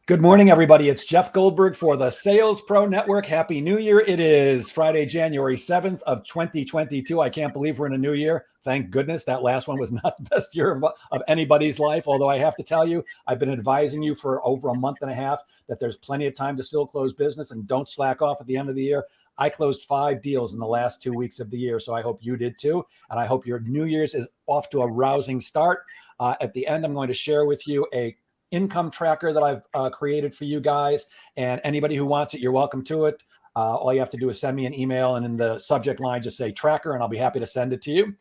Good morning, everybody. It's Jeff Goldberg for the Sales Pro Network. Happy New Year. It is Friday, January 7th of 2022. I can't believe we're in a new year. Thank goodness that last one was not the best year of anybody's life. Although I have to tell you, I've been advising you for over a month and a half that there's plenty of time to still close business and don't slack off at the end of the year. I closed 5 deals in the last 2 weeks of the year, so I hope you did too. And I hope your New Year's is off to a rousing start. At the end, I'm going to share with you a income tracker that I've created for you guys, and anybody who wants it, you're welcome to it. All you have to do is send me an email, and in the subject line, just say tracker, and I'll be happy to send it to you.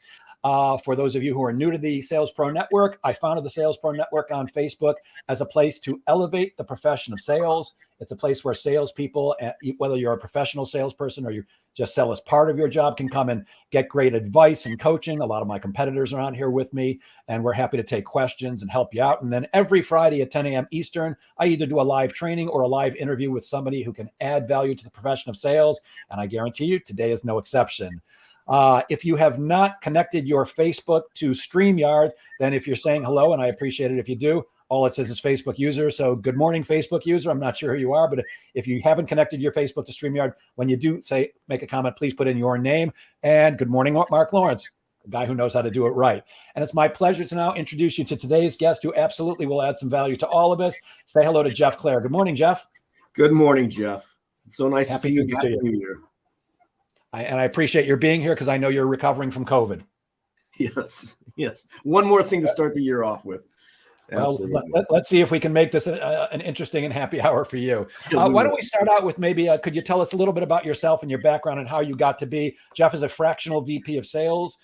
For those of you who are new to the Sales Pro Network, I founded the Sales Pro Network on Facebook as a place to elevate the profession of sales. It's a place where salespeople, whether you're a professional salesperson or you just sell as part of your job, can come and get great advice and coaching. A lot of my competitors are on here with me, and we're happy to take questions and help you out. And then every Friday at 10 a.m. Eastern, I either do a live training or a live interview with somebody who can add value to the profession of sales. And I guarantee you, today is no exception. If you have not connected your Facebook to StreamYard, then if you're saying hello, and I appreciate it if you do, all it says is Facebook user. So good morning, Facebook user. I'm not sure who you are, but if you haven't connected your Facebook to StreamYard, when you do make a comment, please put in your name. And good morning, Mark Lawrence, a guy who knows how to do it right. And it's my pleasure to now introduce you to today's guest, who absolutely will add some value to all of us. Say hello to Jeff Clair. Good morning, Jeff. Good morning, Jeff. It's so nice Happy to see you. Happy New Year. And I appreciate your being here because I know you're recovering from COVID. Yes. One more thing to start the year off with. Well, let's see if we can make this an interesting and happy hour for you. Why don't we start out with maybe, could you tell us a little bit about yourself and your background and how you got to be? Jeff is a fractional VP of sales.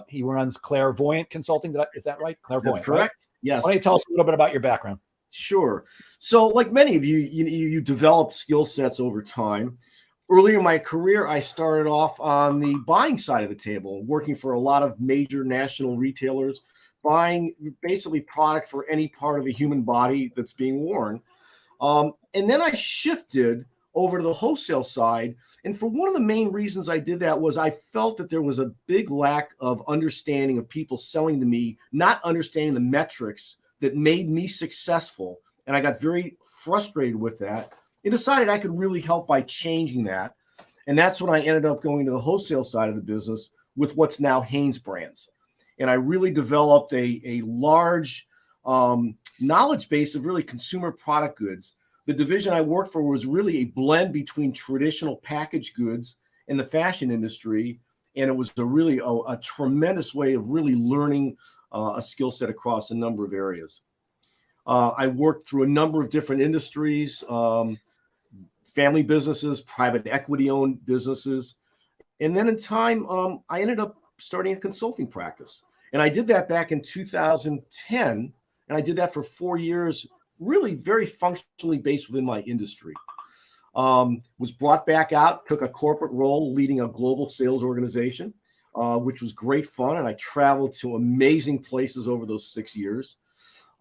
He runs Clairvoyant Consulting. Is that right? Clairvoyant. That's correct. Right? Yes. Why don't you tell us a little bit about your background? Sure. So like many of you, you develop skill sets over time. Earlier in my career, I started off on the buying side of the table, working for a lot of major national retailers, buying basically product for any part of the human body that's being worn. And then I shifted over to the wholesale side. And for one of the main reasons I did that was I felt that there was a big lack of understanding of people selling to me, not understanding the metrics that made me successful. And I got very frustrated with that and decided I could really help by changing that. And that's when I ended up going to the wholesale side of the business with what's now Hanes Brands. And I really developed a large knowledge base of really consumer product goods. The division I worked for was really a blend between traditional packaged goods and the fashion industry. And it was a tremendous way of really learning a skill set across a number of areas. I worked through a number of different industries, family businesses, private equity-owned businesses. And then in time, I ended up starting a consulting practice. And I did that back in 2010. And I did that for 4 years, really very functionally based within my industry. Was brought back out, took a corporate role leading a global sales organization, which was great fun. And I traveled to amazing places over those 6 years.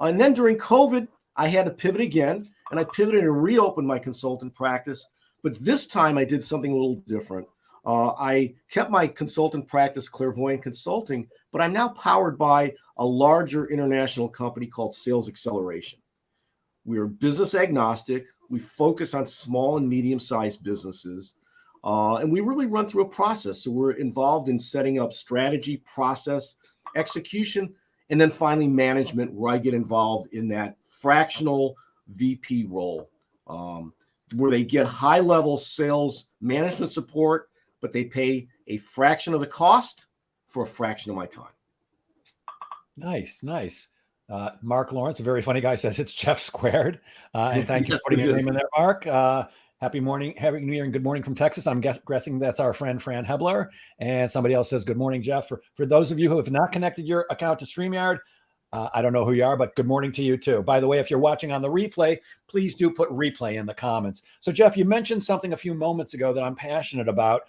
And then during COVID, I had to pivot again. And I pivoted and reopened my consultant practice. But this time I did something a little different. I kept my consultant practice, Clairvoyant Consulting, but I'm now powered by a larger international company called Sales Xceleration. We are business agnostic. We focus on small and medium-sized businesses. And we really run through a process. So we're involved in setting up strategy, process, execution, and then finally management, where I get involved in that fractional VP role, where they get high-level sales management support, but they pay a fraction of the cost for a fraction of my time. Nice. Mark Lawrence, a very funny guy, says it's Jeff squared. And thank you for putting your name in there, Mark. Happy morning, happy New Year, and good morning from Texas. I'm guessing that's our friend Fran Hebler. And somebody else says, good morning, Jeff. For those of you who have not connected your account to StreamYard, I don't know who you are, but good morning to you too. By the way, if you're watching on the replay, please do put replay in the comments. So Jeff, you mentioned something a few moments ago that I'm passionate about,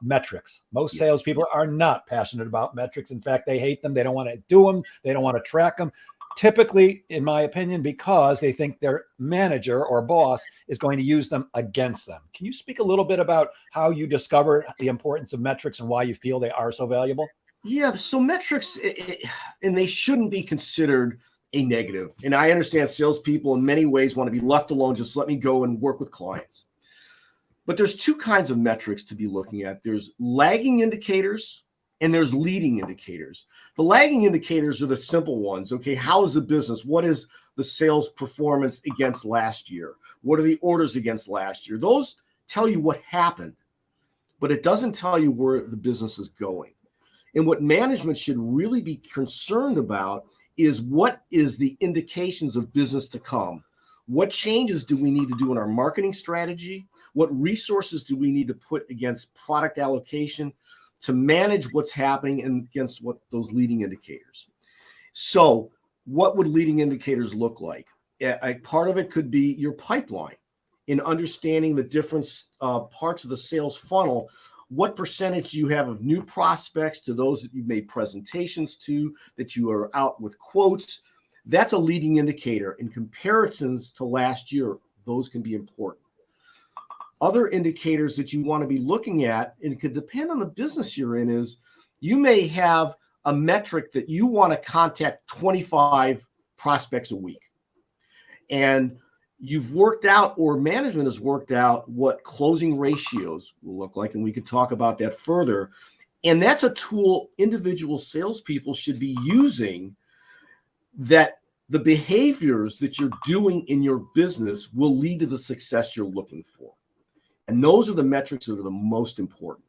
metrics. Most salespeople are not passionate about metrics. In fact, they hate them. They don't want to do them. They don't want to track them. Typically, in my opinion, because they think their manager or boss is going to use them against them. Can you speak a little bit about how you discovered the importance of metrics and why you feel they are so valuable? Yeah, so metrics, and they shouldn't be considered a negative. And I understand salespeople in many ways want to be left alone. Just let me go and work with clients. But there's two kinds of metrics to be looking at. There's lagging indicators and there's leading indicators. The lagging indicators are the simple ones. Okay, how is the business? What is the sales performance against last year? What are the orders against last year? Those tell you what happened, but it doesn't tell you where the business is going. And what management should really be concerned about is what is the indications of business to come? What changes do we need to do in our marketing strategy? What resources do we need to put against product allocation to manage what's happening and against what those leading indicators? So what would leading indicators look like? A part of it could be your pipeline in understanding the different parts of the sales funnel. What percentage you have of new prospects to those that you've made presentations to, that you are out with quotes? That's a leading indicator. In comparisons to last year, those can be important. Other indicators that you want to be looking at, and it could depend on the business you're in, is you may have a metric that you want to contact 25 prospects a week. And you've worked out, or management has worked out, what closing ratios will look like. And we could talk about that further. And that's a tool individual salespeople should be using, that the behaviors that you're doing in your business will lead to the success you're looking for. And those are the metrics that are the most important.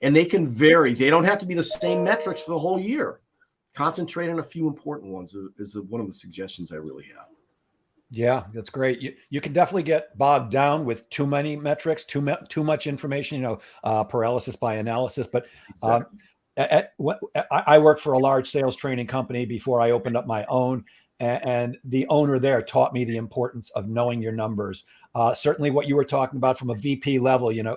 And they can vary. They don't have to be the same metrics for the whole year. Concentrate on a few important ones is one of the suggestions I really have. Yeah, that's great. You can definitely get bogged down with too many metrics, too much information, paralysis by analysis. But Exactly. I worked for a large sales training company before I opened up my own. And the owner there taught me the importance of knowing your numbers. Certainly what you were talking about from a VP level, you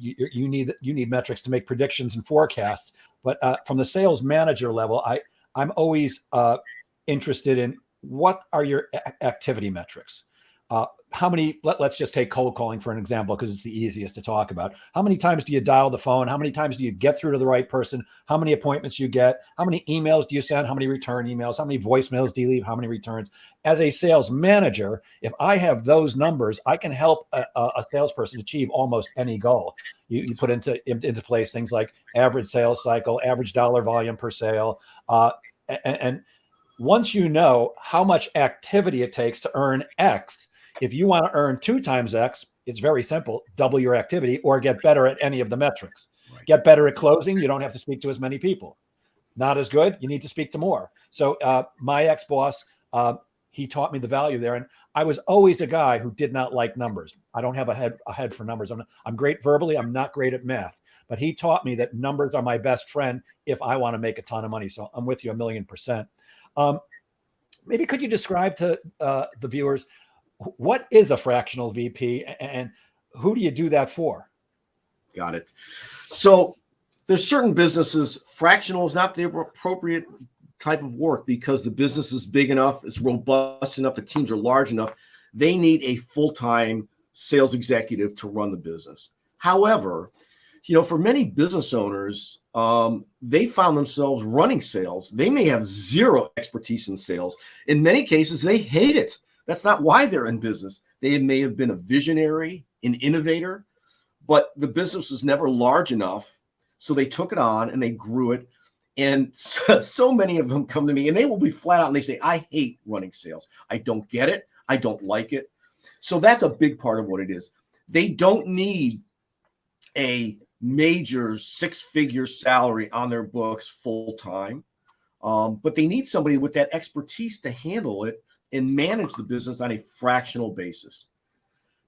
need metrics to make predictions and forecasts. But from the sales manager level, I'm always interested in, what are your activity metrics? How many, let's just take cold calling for an example, because it's the easiest to talk about. How many times do you dial the phone? How many times do you get through to the right person? How many appointments you get? How many emails do you send? How many return emails? How many voicemails do you leave? How many returns? As a sales manager, if I have those numbers, I can help a salesperson achieve almost any goal. You put into place things like average sales cycle, average dollar volume per sale, and once you know how much activity it takes to earn X, if you want to earn 2 times X, it's very simple. Double your activity or get better at any of the metrics. Right. Get better at closing. You don't have to speak to as many people. Not as good. You need to speak to more. So my ex-boss, he taught me the value there. And I was always a guy who did not like numbers. I don't have a head for numbers. I'm great verbally. I'm not great at math. But he taught me that numbers are my best friend if I want to make a ton of money. So I'm with you 1,000,000%. Maybe could you describe to the viewers, what is a fractional VP and who do you do that for? Got it. So there's certain businesses, fractional is not the appropriate type of work because the business is big enough, it's robust enough, the teams are large enough. They need a full-time sales executive to run the business. However, for many business owners, they found themselves running sales. They may have zero expertise in sales. In many cases, they hate it. That's not why they're in business. They may have been a visionary, an innovator, but the business was never large enough. So they took it on and they grew it. And so many of them come to me and they will be flat out and they say, I hate running sales. I don't get it. I don't like it. So that's a big part of what it is. They don't need a major 6-figure salary on their books full time. But they need somebody with that expertise to handle it and manage the business on a fractional basis.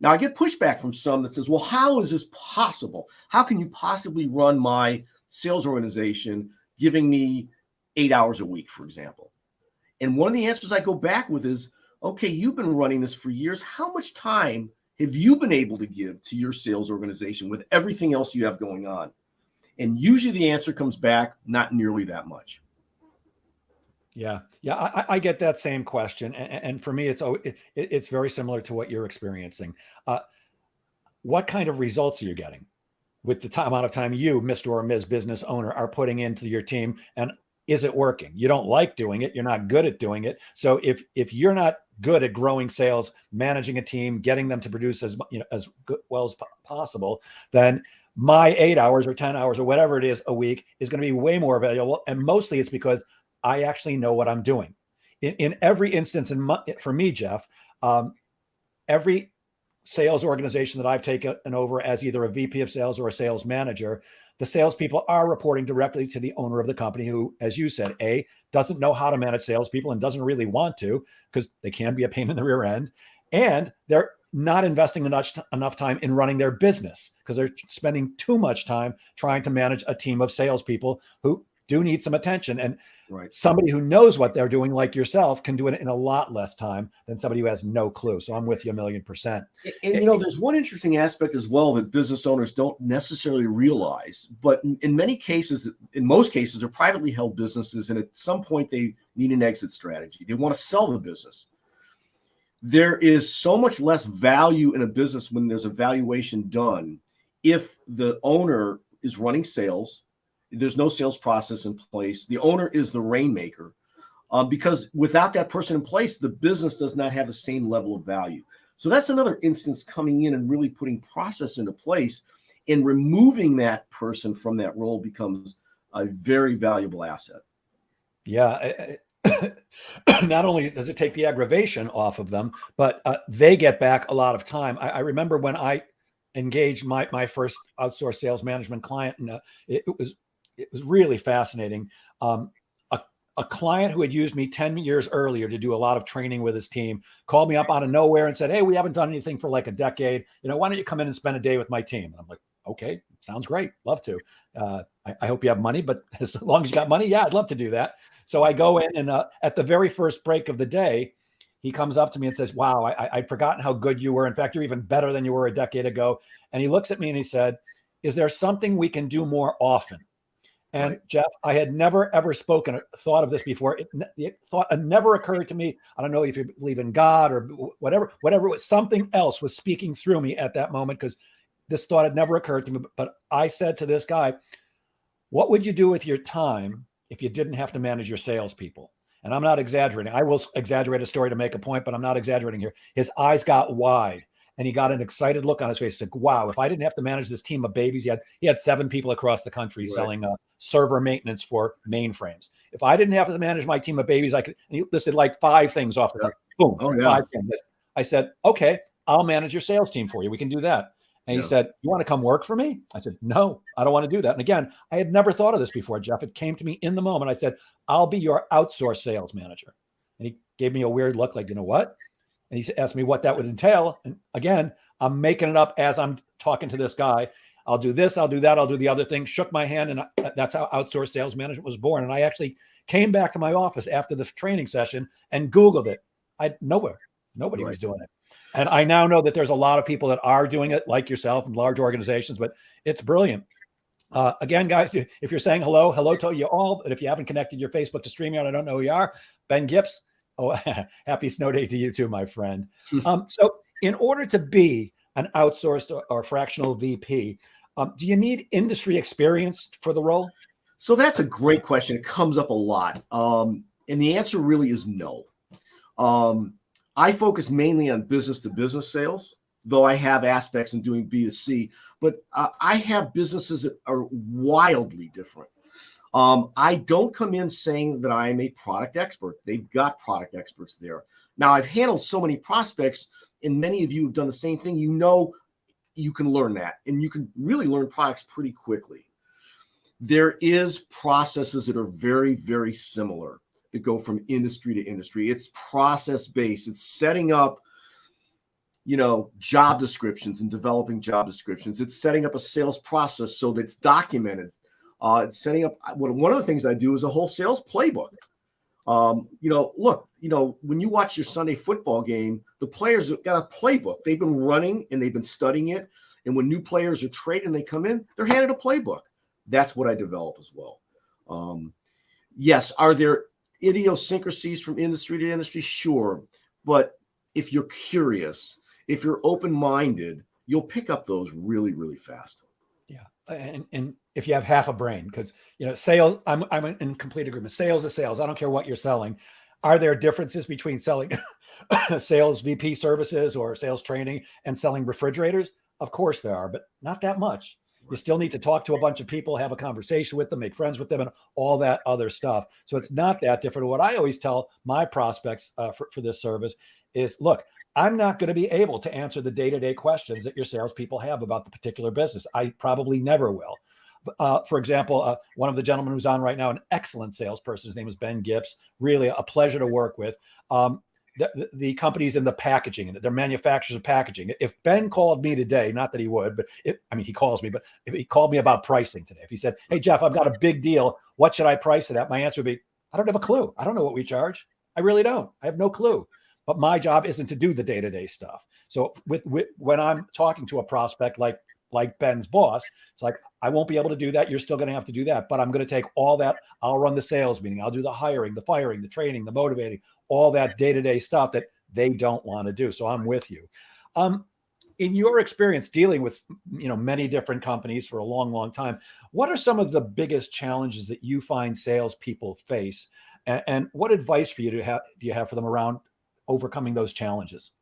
Now, I get pushback from some that says, well, how is this possible? How can you possibly run my sales organization giving me 8 hours a week, for example? And one of the answers I go back with is, okay, you've been running this for years. How much time have you been able to give to your sales organization with everything else you have going on? And usually the answer comes back, not nearly that much. Yeah. I get that same question. And for me, it's very similar to what you're experiencing. What kind of results are you getting with the amount of time you, Mr. or Ms. Business Owner, are putting into your team? And is it working? You don't like doing it. You're not good at doing it. So if you're not good at growing sales, managing a team, getting them to produce as well as possible, then my 8 hours or 10 hours or whatever it is a week is going to be way more valuable. And mostly it's because I actually know what I'm doing. In every instance, for me, Jeff, every sales organization that I've taken over as either a VP of sales or a sales manager, the salespeople are reporting directly to the owner of the company who, as you said, doesn't know how to manage salespeople and doesn't really want to because they can be a pain in the rear end. And they're not investing enough time in running their business because they're spending too much time trying to manage a team of salespeople who do need some attention. And somebody who knows what they're doing, like yourself, can do it in a lot less time than somebody who has no clue. So I'm with you 1,000,000%. And there's one interesting aspect as well that business owners don't necessarily realize, but in most cases, they're privately held businesses, and at some point they need an exit strategy. They want to sell the business. There is so much less value in a business when there's a valuation done if the owner is running sales. There's no sales process in place. The owner is the rainmaker, because without that person in place, the business does not have the same level of value. So that's another instance coming in and really putting process into place, and removing that person from that role becomes a very valuable asset. Yeah. Not only does it take the aggravation off of them, but they get back a lot of time. I remember when I engaged my first outsourced sales management client, and it was really fascinating. A client who had used me 10 years earlier to do a lot of training with his team called me up out of nowhere and said, "Hey, we haven't done anything for like a decade. Why don't you come in and spend a day with my team?" And I'm like, "Okay, sounds great. Love to. I hope you have money, but as long as you got money, yeah, I'd love to do that." So I go in, and at the very first break of the day, he comes up to me and says, "Wow, I'd forgotten how good you were. In fact, you're even better than you were a decade ago." And he looks at me and he said, "Is there something we can do more often?" And Jeff, I had never, ever spoken or thought of this before. It never occurred to me. I don't know if you believe in God or whatever it was, something else was speaking through me at that moment, because this thought had never occurred to me. But I said to this guy, "What would you do with your time if you didn't have to manage your salespeople?" And I'm not exaggerating. I will exaggerate a story to make a point, but I'm not exaggerating here. His eyes got wide, and he got an excited look on his face. He said, "Wow, if I didn't have to manage this team of babies," he had 7 people across the country selling server maintenance for mainframes. "If I didn't have to manage my team of babies, I could." And he listed like 5 things off the top. Boom, 5 things. I said, "Okay, I'll manage your sales team for you. We can do that." And he said, "You want to come work for me?" I said, "No, I don't want to do that." And again, I had never thought of this before, Jeff. It came to me in the moment. I said, "I'll be your outsourced sales manager." And he gave me a weird look like, "You know what?" And he asked me what that would entail. And again, I'm making it up as I'm talking to this guy. "I'll do this, I'll do that, I'll do the other thing." Shook my hand, and that's how outsourced sales management was born. And I actually came back to my office after the training session and Googled it. Nobody was doing it. And I now know that there's a lot of people that are doing it, like yourself, in large organizations, but it's brilliant. Again, guys, if you're saying hello to you all, but if you haven't connected your Facebook to StreamYard, I don't know who you are. Ben Gips. Oh, happy snow day to you too, my friend. So in order to be an outsourced or fractional VP, do you need industry experience for the role? So that's a great question. It comes up a lot. And the answer really is no. I focus mainly on business to business sales, though I have aspects in doing B2C, but I have businesses that are wildly different. I don't come in saying that I am a product expert. They've got product experts there. Now, I've handled so many prospects, and many of you have done the same thing. You can learn that, and you can really learn products pretty quickly. There is processes that are very, very similar that go from industry to industry. It's process-based. It's setting up, job descriptions and developing job descriptions. It's setting up a sales process so that it's documented. It's setting up one of the things I do is a whole sales playbook. When you watch your Sunday football game, the players have got a playbook. They've been running and they've been studying it. And when new players are traded and they come in, they're handed a playbook. That's what I develop as well. Yes, are there idiosyncrasies from industry to industry? Sure. But if you're curious, if you're open-minded, you'll pick up those really, really fast. Yeah. And if you have half a brain, because sales, I'm in complete agreement. Sales is sales. I don't care what you're selling. Are there differences between selling sales VP services or sales training and selling refrigerators? Of course there are, but not that much. You still need to talk to a bunch of people, have a conversation with them, make friends with them, and all that other stuff. So it's not that different. What I always tell my prospects for this service is, look, I'm not going to be able to answer the day-to-day questions that your salespeople have about the particular business. I probably never will. For example, one of the gentlemen who's on right now, an excellent salesperson, his name is Ben Gibbs, really a pleasure to work with. The company's in the packaging, and they're manufacturers of packaging. If Ben called me today, not that he would, but he calls me, but if he called me about pricing today, if he said, hey, Jeff, I've got a big deal, what should I price it at? My answer would be, I don't have a clue. I don't know what we charge. I really don't. I have no clue. But my job isn't to do the day-to-day stuff. So when I'm talking to a prospect like Ben's boss, it's like, I won't be able to do that. You're still going to have to do that. But I'm going to take all that. I'll run the sales meeting. I'll do the hiring, the firing, the training, the motivating, all that day-to-day stuff that they don't want to do. So I'm with you. In your experience dealing with many different companies for a long, long time, what are some of the biggest challenges that you find salespeople face? And what advice do you have for them around overcoming those challenges?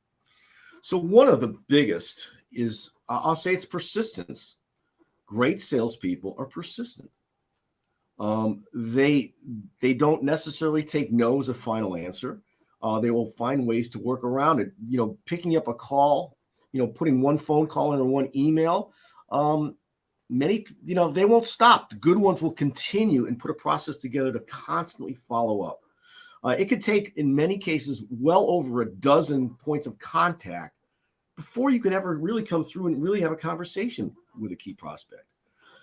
So one of the biggest is, I'll say, it's persistence. Great salespeople are persistent. They don't necessarily take no as a final answer. They will find ways to work around it. Picking up a call, putting one phone call in or one email. Many, they won't stop. The good ones will continue and put a process together to constantly follow up. It could take, in many cases, well over a dozen points of contact before you could ever really come through and really have a conversation with a key prospect.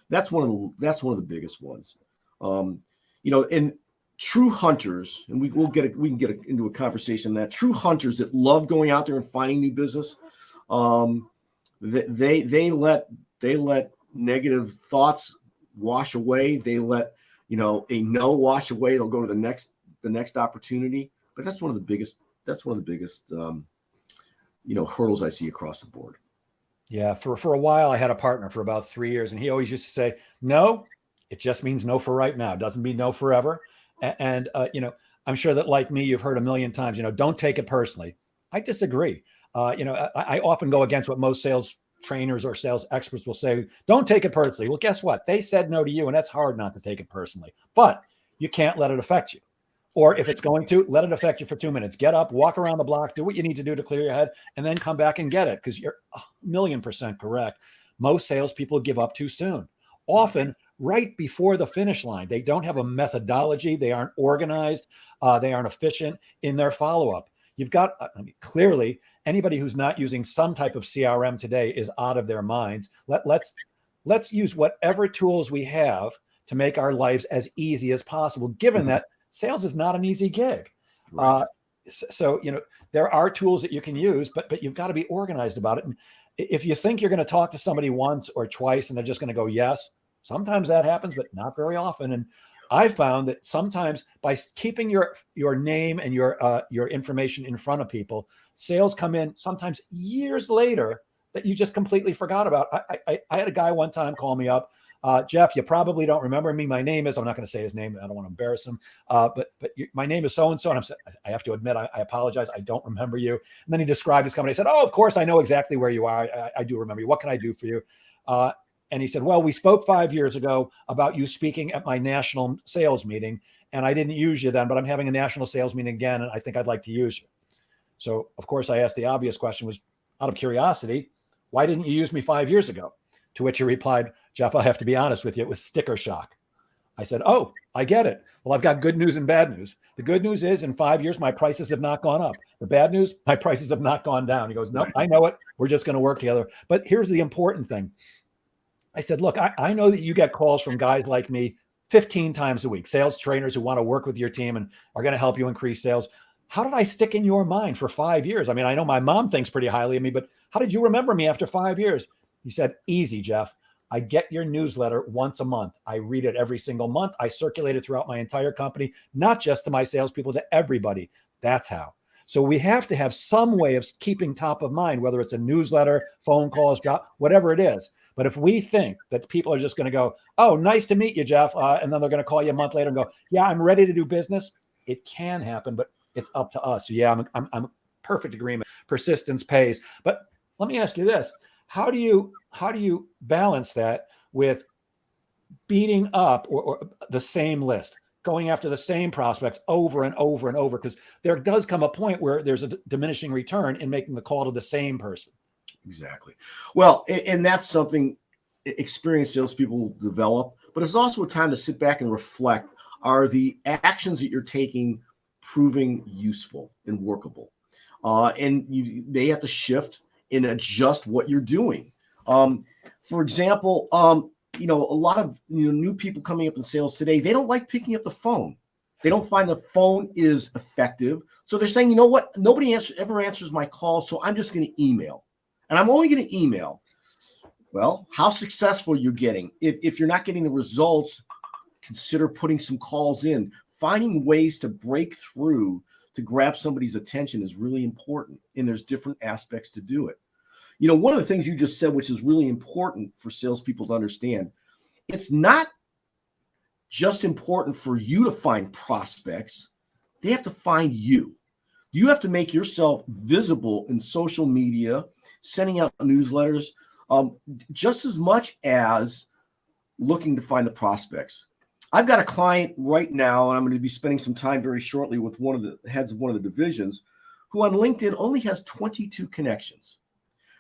That's one of the biggest ones. And true hunters, and we can get into a conversation on that. True hunters that love going out there and finding new business, they let negative thoughts wash away. They let a no wash away. They'll go to the next opportunity. But that's one of the biggest hurdles I see across the board. Yeah, for a while, I had a partner for about 3 years, and he always used to say, no, it just means no for right now. It doesn't mean no forever. And I'm sure that, like me, you've heard a million times, don't take it personally. I disagree. I often go against what most sales trainers or sales experts will say, don't take it personally. Well, guess what? They said no to you, and that's hard not to take it personally. But you can't let it affect you. Or if it's going to, let it affect you for 2 minutes. Get up, walk around the block, do what you need to do to clear your head, and then come back and get it, because you're 1,000,000% correct. Most salespeople give up too soon, often right before the finish line. They don't have a methodology. They aren't organized. They aren't efficient in their follow-up. You've got, clearly, anybody who's not using some type of CRM today is out of their minds. Let's use whatever tools we have to make our lives as easy as possible, given that sales is not an easy gig. Right. So, there are tools that you can use, but you've got to be organized about it. And if you think you're going to talk to somebody once or twice and they're just going to go, yes, sometimes that happens, but not very often. And I found that sometimes by keeping your name and your information in front of people, sales come in sometimes years later that you just completely forgot about. I had a guy one time call me up. Jeff, you probably don't remember me. My name is, I'm not going to say his name. I don't want to embarrass him. But my name is so-and-so. And I have to admit, I apologize. I don't remember you. And then he described his company. I said, oh, of course, I know exactly where you are. I do remember you. What can I do for you? And he said, well, we spoke 5 years ago about you speaking at my national sales meeting. And I didn't use you then, but I'm having a national sales meeting again. And I think I'd like to use you. So, of course, I asked the obvious question, was out of curiosity, why didn't you use me 5 years ago? To which he replied, Jeff, I have to be honest with you, it was sticker shock. I said, oh, I get it. Well, I've got good news and bad news. The good news is in 5 years, my prices have not gone up. The bad news, my prices have not gone down. He goes, no, I know it. We're just going to work together. But here's the important thing. I said, look, I know that you get calls from guys like me 15 times a week, sales trainers who want to work with your team and are going to help you increase sales. How did I stick in your mind for 5 years? I mean, I know my mom thinks pretty highly of me, but how did you remember me after 5 years? He said, easy, Jeff. I get your newsletter once a month. I read it every single month. I circulate it throughout my entire company, not just to my salespeople, to everybody. That's how. So we have to have some way of keeping top of mind, whether it's a newsletter, phone calls, job, whatever it is. But if we think that people are just going to go, oh, nice to meet you, Jeff, and then they're going to call you a month later and go, yeah, I'm ready to do business. It can happen, but it's up to us. So yeah, I'm perfect agreement. Persistence pays. But let me ask you this: how do you balance that with beating up or the same list, going after the same prospects over and over and over? Because there does come a point where there's a diminishing return in making the call to the same person. Exactly. Well, and that's something experienced salespeople develop, but it's also a time to sit back and reflect. Are the actions that you're taking proving useful and workable? And you may have to shift and adjust what you're doing. For example, a lot of new people coming up in sales today, they don't like picking up the phone. They don't find the phone is effective. So they're saying, you know what? Nobody ever answers my call, so I'm just going to email. And I'm only going to email. Well, how successful you're getting. If you're not getting the results, consider putting some calls in. Finding ways to break through to grab somebody's attention is really important. And there's different aspects to do it. One of the things you just said, which is really important for salespeople to understand, it's not just important for you to find prospects. They have to find you. You have to make yourself visible in social media, sending out newsletters, just as much as looking to find the prospects. I've got a client right now, and I'm going to be spending some time very shortly with one of the heads of one of the divisions, who on LinkedIn only has 22 connections.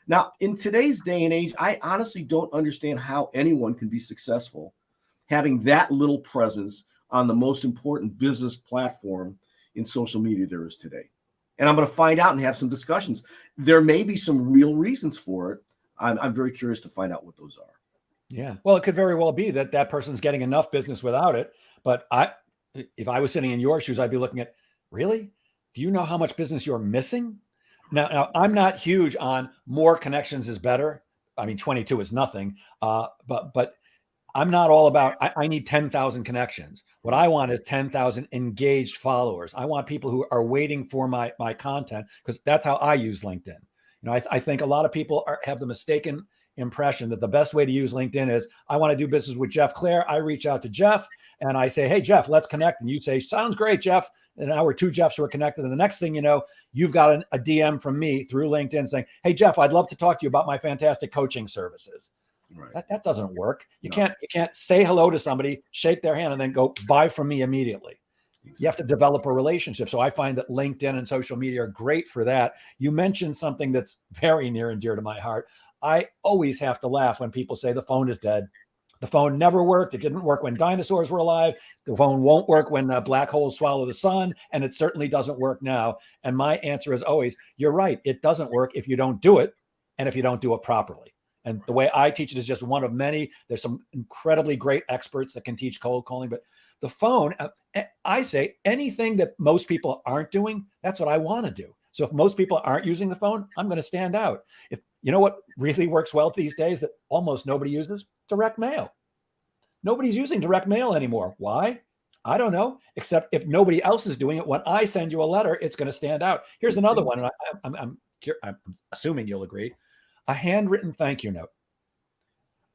Now, in today's day and age, I honestly don't understand how anyone can be successful having that little presence on the most important business platform in social media there is today. And I'm going to find out and have some discussions. There may be some real reasons for it. I'm very curious to find out what those are. Yeah. Well, it could very well be that person's getting enough business without it. But if I was sitting in your shoes, I'd be looking at, really? Do you know how much business you're missing? Now I'm not huge on more connections is better. I mean, 22 is nothing. But I'm not all about, I need 10,000 connections. What I want is 10,000 engaged followers. I want people who are waiting for my content, because that's how I use LinkedIn. I think a lot of people have the mistaken impression that the best way to use LinkedIn is, I want to do business with Jeff Clair. I reach out to Jeff and I say, hey, Jeff, let's connect. And you say, sounds great, Jeff. And now we're two Jeffs who are connected. And the next thing you know, you've got a DM from me through LinkedIn saying, hey, Jeff, I'd love to talk to you about my fantastic coaching services. Right. That doesn't work. You can't say hello to somebody, shake their hand, and then go buy from me immediately. Exactly. You have to develop a relationship. So I find that LinkedIn and social media are great for that. You mentioned something that's very near and dear to my heart. I always have to laugh when people say the phone is dead. The phone never worked. It didn't work when dinosaurs were alive. The phone won't work when black holes swallow the sun. And it certainly doesn't work now. And my answer is always, you're right. It doesn't work if you don't do it, and if you don't do it properly. And the way I teach it is just one of many. There's some incredibly great experts that can teach cold calling, but the phone, I say anything that most people aren't doing, that's what I want to do. So if most people aren't using the phone, I'm going to stand out. If you know what really works well these days that almost nobody uses? Direct mail. Nobody's using direct mail anymore. Why? I don't know, except if nobody else is doing it, when I send you a letter, it's going to stand out. Here's another one, and I'm assuming you'll agree. A handwritten thank you note.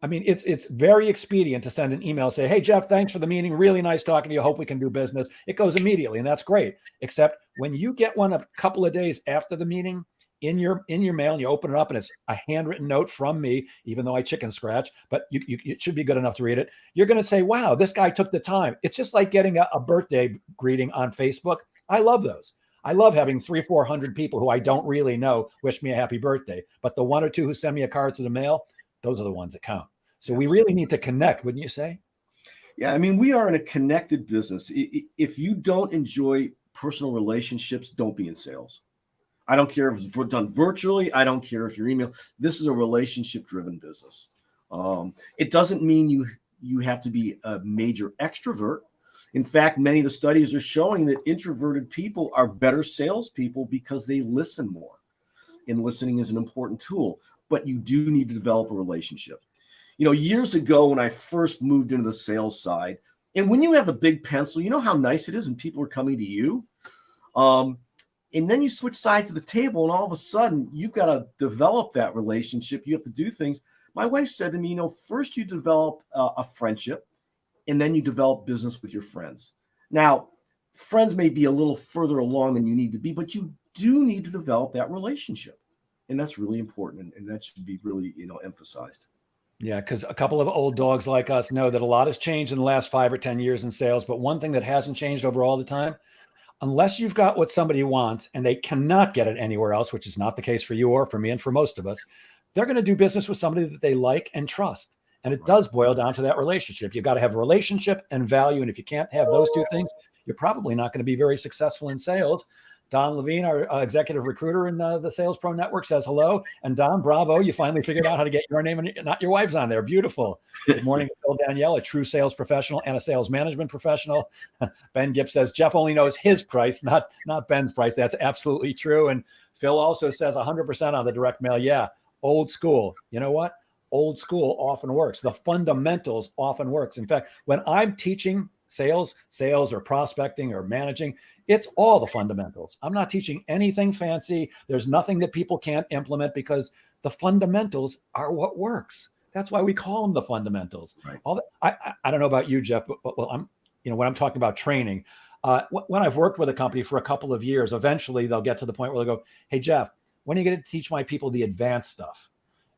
I mean, it's very expedient to send an email, say, hey, Jeff, thanks for the meeting. Really nice talking to you. Hope we can do business. It goes immediately, and that's great. Except when you get one a couple of days after the meeting in your mail, and you open it up, and it's a handwritten note from me, even though I chicken scratch, but it should be good enough to read it. You're going to say, wow, this guy took the time. It's just like getting a birthday greeting on Facebook. I love those. I love having 300-400 people who I don't really know wish me a happy birthday, but the one or two who send me a card through the mail, those are the ones that count. So we really need to connect, wouldn't you say? Yeah, I mean, we are in a connected business. If you don't enjoy personal relationships, don't be in sales. I don't care if it's done virtually. I don't care if you're email. This is a relationship-driven business. It doesn't mean you have to be a major extrovert. In fact, many of the studies are showing that introverted people are better salespeople because they listen more. And listening is an important tool, but you do need to develop a relationship. Years ago when I first moved into the sales side, and when you have the big pencil, you know how nice it is when people are coming to you. And then you switch sides of the table, and all of a sudden you've got to develop that relationship. You have to do things. My wife said to me, first you develop a friendship, and then you develop business with your friends. Now, friends may be a little further along than you need to be, but you do need to develop that relationship. And that's really important. And that should be really, emphasized. Yeah, because a couple of old dogs like us know that a lot has changed in the last 5 or 10 years in sales. But one thing that hasn't changed over all the time, unless you've got what somebody wants and they cannot get it anywhere else, which is not the case for you or for me and for most of us, they're going to do business with somebody that they like and trust. And it does boil down to that relationship. You've got to have a relationship and value. And if you can't have those two things, you're probably not going to be very successful in sales. Don Levine, our executive recruiter in the Sales Pro Network, says hello. And Don, bravo, you finally figured out how to get your name and not your wife's on there. Beautiful. Good morning, Phil Danielle, a true sales professional and a sales management professional. Ben Gibb says Jeff only knows his price, not Ben's price. That's absolutely true. And Phil also says 100% on the direct mail. Yeah, old school. You know what? Old school often works. The fundamentals often works. In fact, when I'm teaching sales or prospecting or managing, it's all the fundamentals. I'm not teaching anything fancy. There's nothing that people can't implement because the fundamentals are what works. That's why we call them the fundamentals. Right. I don't know about you, Jeff, but I'm, when I'm talking about training, when I've worked with a company for a couple of years, eventually they'll get to the point where they'll go, hey, Jeff, when are you going to teach my people the advanced stuff?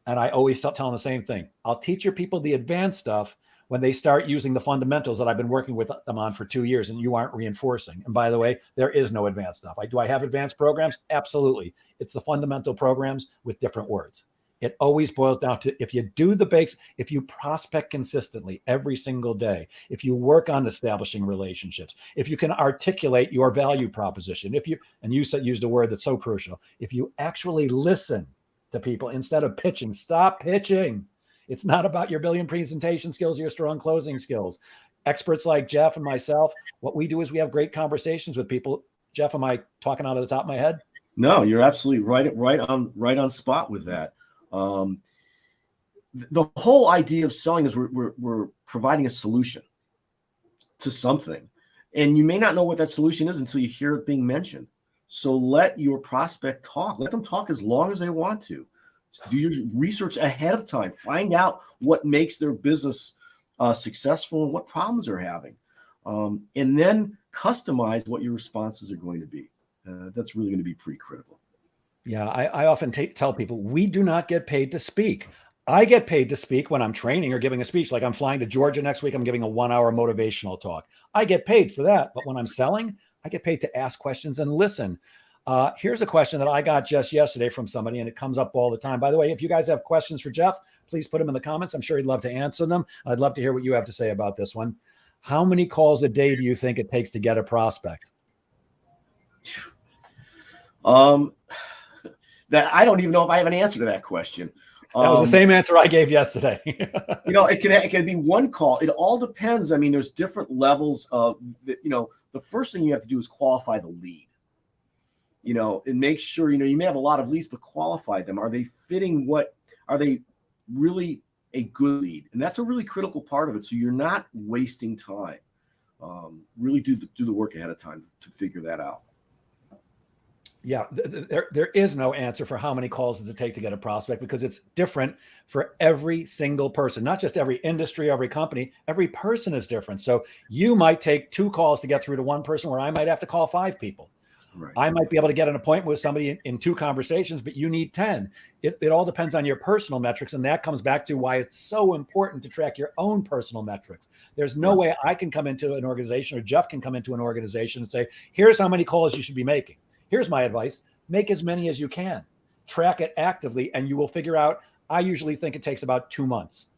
And I always tell them the same thing. I'll teach your people the advanced stuff when they start using the fundamentals that I've been working with them on for 2 years and you aren't reinforcing. And by the way, there is no advanced stuff. Do I have advanced programs? Absolutely. It's the fundamental programs with different words. It always boils down to, if you do the basics, if you prospect consistently every single day, if you work on establishing relationships, if you can articulate your value proposition, and you used a word that's so crucial, if you actually listen to people instead of pitching, stop pitching. It's not about your billion presentation skills, your strong closing skills. Experts like Jeff and myself, what we do is we have great conversations with people. Jeff, am I talking out of the top of my head? No, you're absolutely right on spot with that. The whole idea of selling is we're providing a solution to something, and you may not know what that solution is until you hear it being mentioned. So let your prospect talk. Let them talk as long as they want to. Do your research ahead of time. Find out what makes their business successful and what problems they're having. And then customize what your responses are going to be. That's really going to be pretty critical. Yeah, I often tell people, we do not get paid to speak. I get paid to speak when I'm training or giving a speech. Like I'm flying to Georgia next week. I'm giving a 1-hour motivational talk. I get paid for that. But when I'm selling, I get paid to ask questions and listen. Here's a question that I got just yesterday from somebody, and it comes up all the time. By the way, if you guys have questions for Jeff, please put them in the comments. I'm sure he'd love to answer them. I'd love to hear what you have to say about this one. How many calls a day do you think it takes to get a prospect? That I don't even know if I have an answer to that question. That was the same answer I gave yesterday. It can be one call. It all depends. I mean, there's different levels of, the first thing you have to do is qualify the lead. And make sure, you may have a lot of leads, but qualify them. Are they fitting are they really a good lead? And that's a really critical part of it. So you're not wasting time. Really do the work ahead of time to figure that out. Yeah, there is no answer for how many calls does it take to get a prospect, because it's different for every single person, not just every industry, every company, every person is different. So you might take 2 calls to get through to one person, where I might have to call 5 people. Right. I might be able to get an appointment with somebody in 2 conversations, but you need 10. It all depends on your personal metrics. And that comes back to why it's so important to track your own personal metrics. There's no way I can come into an organization, or Jeff can come into an organization and say, here's how many calls you should be making. Here's my advice. Make as many as you can. Track it actively, and you will figure out, I usually think it takes about 2 months.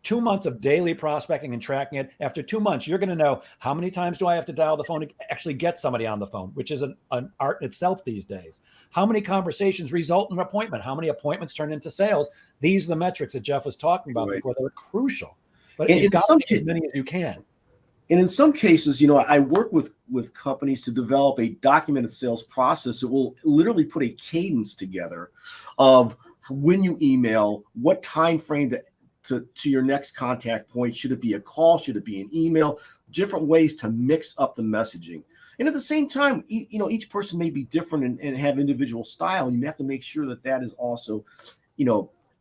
2 months of daily prospecting and tracking it. After 2 months, you're going to know, how many times do I have to dial the phone to actually get somebody on the phone, which is an art in itself these days. How many conversations result in an appointment? How many appointments turn into sales? These are the metrics that Jeff was talking about before. They're crucial. But you've got to make as many as you can. And in some cases, I work with companies to develop a documented sales process that will literally put a cadence together of when you email, what time frame to your next contact point. Should it be a call? Should it be an email? Different ways to mix up the messaging. And at the same time, each person may be different and have individual style. And you have to make sure that that is also,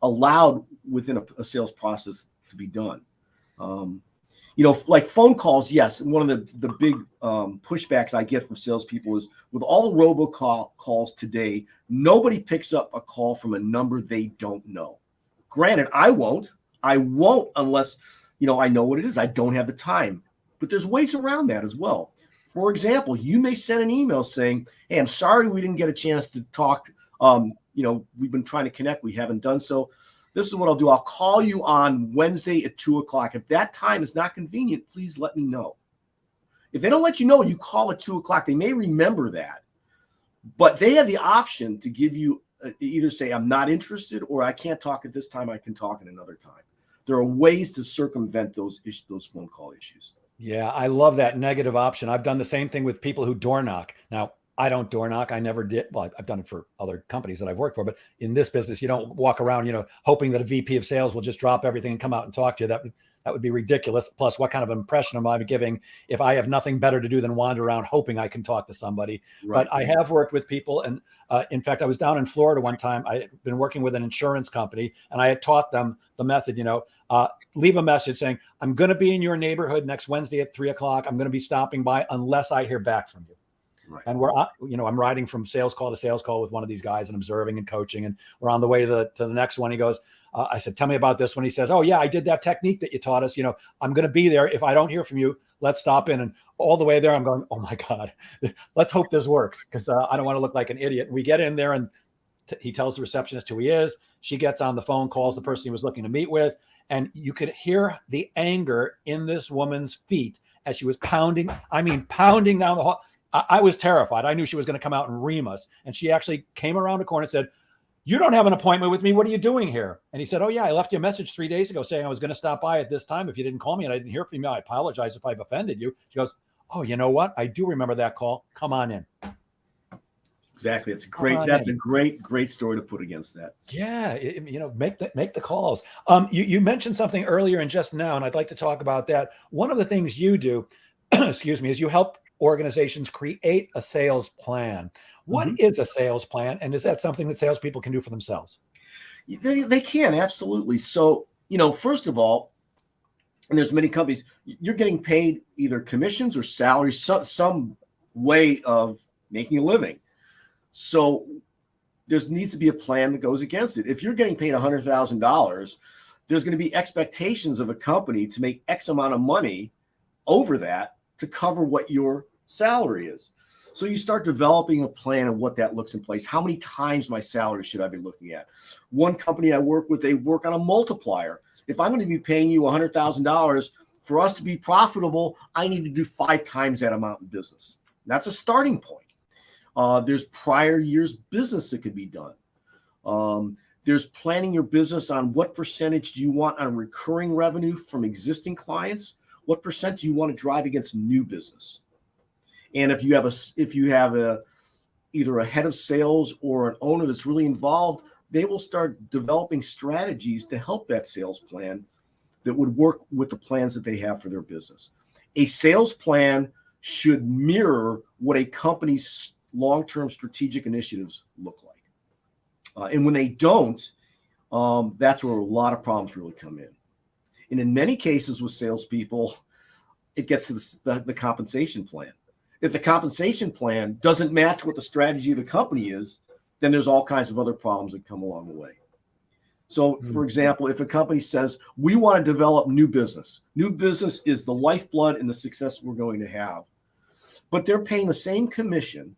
allowed within a sales process to be done. Like phone calls, yes. And one of the big pushbacks I get from salespeople is with all the robocalls today, nobody picks up a call from a number they don't know. Granted, I won't unless, I know what it is. I don't have the time, but there's ways around that as well. For example, you may send an email saying, hey, I'm sorry we didn't get a chance to talk. We've been trying to connect. We haven't done so. This is what I'll do. I'll call you on Wednesday at 2:00. If that time is not convenient, please let me know. If they don't let you know, you call at 2:00. They may remember that, but they have the option to give you either say, I'm not interested, or I can't talk at this time. I can talk at another time. There are ways to circumvent those phone call issues. Yeah, I love that negative option. I've done the same thing with people who door knock. Now, I don't door knock. I never did. Well, I've done it for other companies that I've worked for, but in this business, you don't walk around, hoping that a VP of sales will just drop everything and come out and talk to you. That would be ridiculous. Plus, what kind of impression am I giving if I have nothing better to do than wander around hoping I can talk to somebody? Right. But I have worked with people. And in fact, I was down in Florida one time. I had been working with an insurance company, and I had taught them the method, leave a message saying, I'm going to be in your neighborhood next Wednesday at 3:00. I'm going to be stopping by unless I hear back from you. Right. And I'm riding from sales call to sales call with one of these guys and observing and coaching. And we're on the way to the next one. He goes, I said, tell me about this one. He says, oh yeah, I did that technique that you taught us. I'm going to be there. If I don't hear from you, let's stop in. And all the way there, I'm going, oh my God, let's hope this works. Cause I don't want to look like an idiot. And we get in there and he tells the receptionist who he is. She gets on the phone, calls the person he was looking to meet with. And you could hear the anger in this woman's feet as she was pounding down the hall. I was terrified. I knew she was going to come out and ream us. And she actually came around the corner and said, you don't have an appointment with me. What are you doing here? And he said, oh yeah, I left you a message 3 days ago saying I was going to stop by at this time. If you didn't call me and I didn't hear from you, I apologize if I've offended you. She goes, oh, you know what? I do remember that call. Come on in. Exactly. That's a great story to put against that. Yeah. Make the calls. You mentioned something earlier and just now, and I'd like to talk about that. One of the things you do, excuse me, is you help organizations create a sales plan. What is a sales plan? And is that something that salespeople can do for themselves? They can, absolutely. So, first of all, and there's many companies, you're getting paid either commissions or salaries, some way of making a living. So there needs to be a plan that goes against it. If you're getting paid $100,000, there's going to be expectations of a company to make X amount of money over that to cover what your salary is. So you start developing a plan of what that looks in place. How many times my salary should I be looking at? One company I work with, they work on a multiplier. If I'm going to be paying you $100,000 for us to be profitable, I need to do 5 times that amount in business. That's a starting point. There's prior year's business that could be done. There's planning your business on what percentage do you want on recurring revenue from existing clients? What percent do you want to drive against new business? And if you have either a head of sales or an owner that's really involved, they will start developing strategies to help that sales plan that would work with the plans that they have for their business. A sales plan should mirror what a company's long-term strategic initiatives look like. And when they don't, that's where a lot of problems really come in. And in many cases with salespeople, it gets to the compensation plan. If the compensation plan doesn't match what the strategy of the company is, then there's all kinds of other problems that come along the way. So, for example, if a company says, we want to develop new business is the lifeblood and the success we're going to have, but they're paying the same commission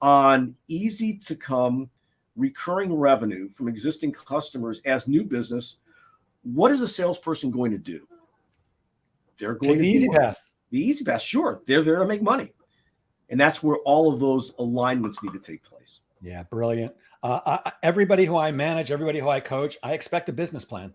on easy to come recurring revenue from existing customers as new business, what is a salesperson going to do? They're going to take the easy path. The easy path, sure. They're there to make money. And that's where all of those alignments need to take place. Yeah, brilliant. Everybody who I manage, everybody who I coach, I expect a business plan.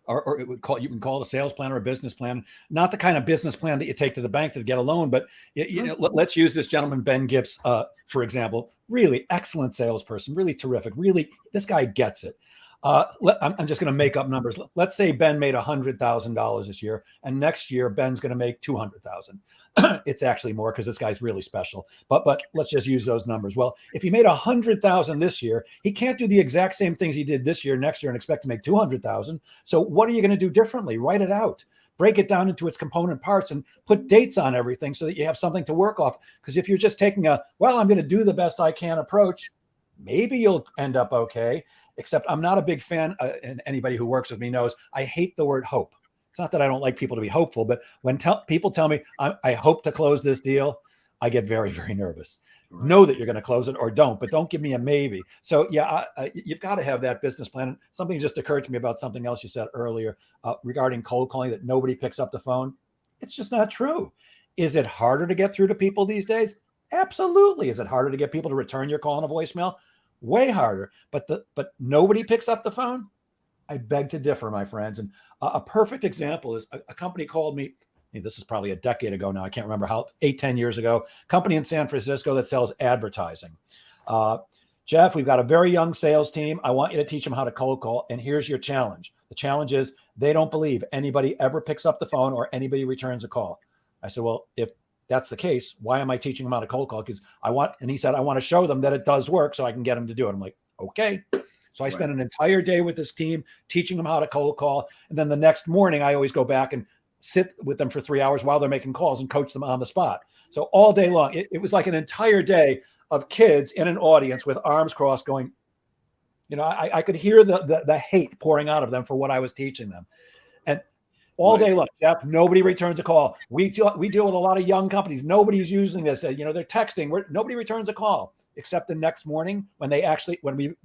Or you can call it a sales plan or a business plan, not the kind of business plan that you take to the bank to get a loan, but let's use this gentleman, Ben Gibbs, for example, really excellent salesperson, really terrific. Really, this guy gets it. I'm just going to make up numbers. Let's say Ben made $100,000 this year, and next year Ben's going to make $200,000. It's actually more because this guy's really special. But let's just use those numbers. Well, if he made $100,000 this year, he can't do the exact same things he did this year, next year, and expect to make $200,000. So what are you going to do differently? Write it out. Break it down into its component parts and put dates on everything so that you have something to work off. Because if you're just taking I'm going to do the best I can approach, maybe you'll end up okay. Except I'm not a big fan, and anybody who works with me knows I hate the word hope. It's not that I don't like people to be hopeful, but when people tell me I hope to close this deal, I get very, very nervous. Right. Know that you're going to close it or don't, but don't give me a maybe. So yeah, you've got to have that business plan. Something just occurred to me about something else you said earlier regarding cold calling, that nobody picks up the phone. It's just not true. Is it harder to get through to people these days? Absolutely. Is it harder to get people to return your call on a voicemail? Way harder. But nobody picks up the phone? I beg to differ, my friends. And a perfect example is a company called me. This is probably a decade ago now. I can't remember how, 8-10 years ago. Company in San Francisco that sells advertising. Jeff, we've got a very young sales team. I want you to teach them how to cold call. And here's your challenge. The challenge is they don't believe anybody ever picks up the phone or anybody returns a call. I said, well, if that's the case, why am I teaching them how to cold call? Because and he said, I want to show them that it does work so I can get them to do it. I'm like, okay. So I spent an entire day with this team teaching them how to cold call. And then the next morning, I always go back and sit with them for 3 hours while they're making calls and coach them on the spot. So all day long, it was like an entire day of kids in an audience with arms crossed going, I could hear the hate pouring out of them for what I was teaching them. And all day long, Jeff, nobody returns a call. We deal with a lot of young companies. Nobody's using this. They're texting. Nobody returns a call except the next morning when they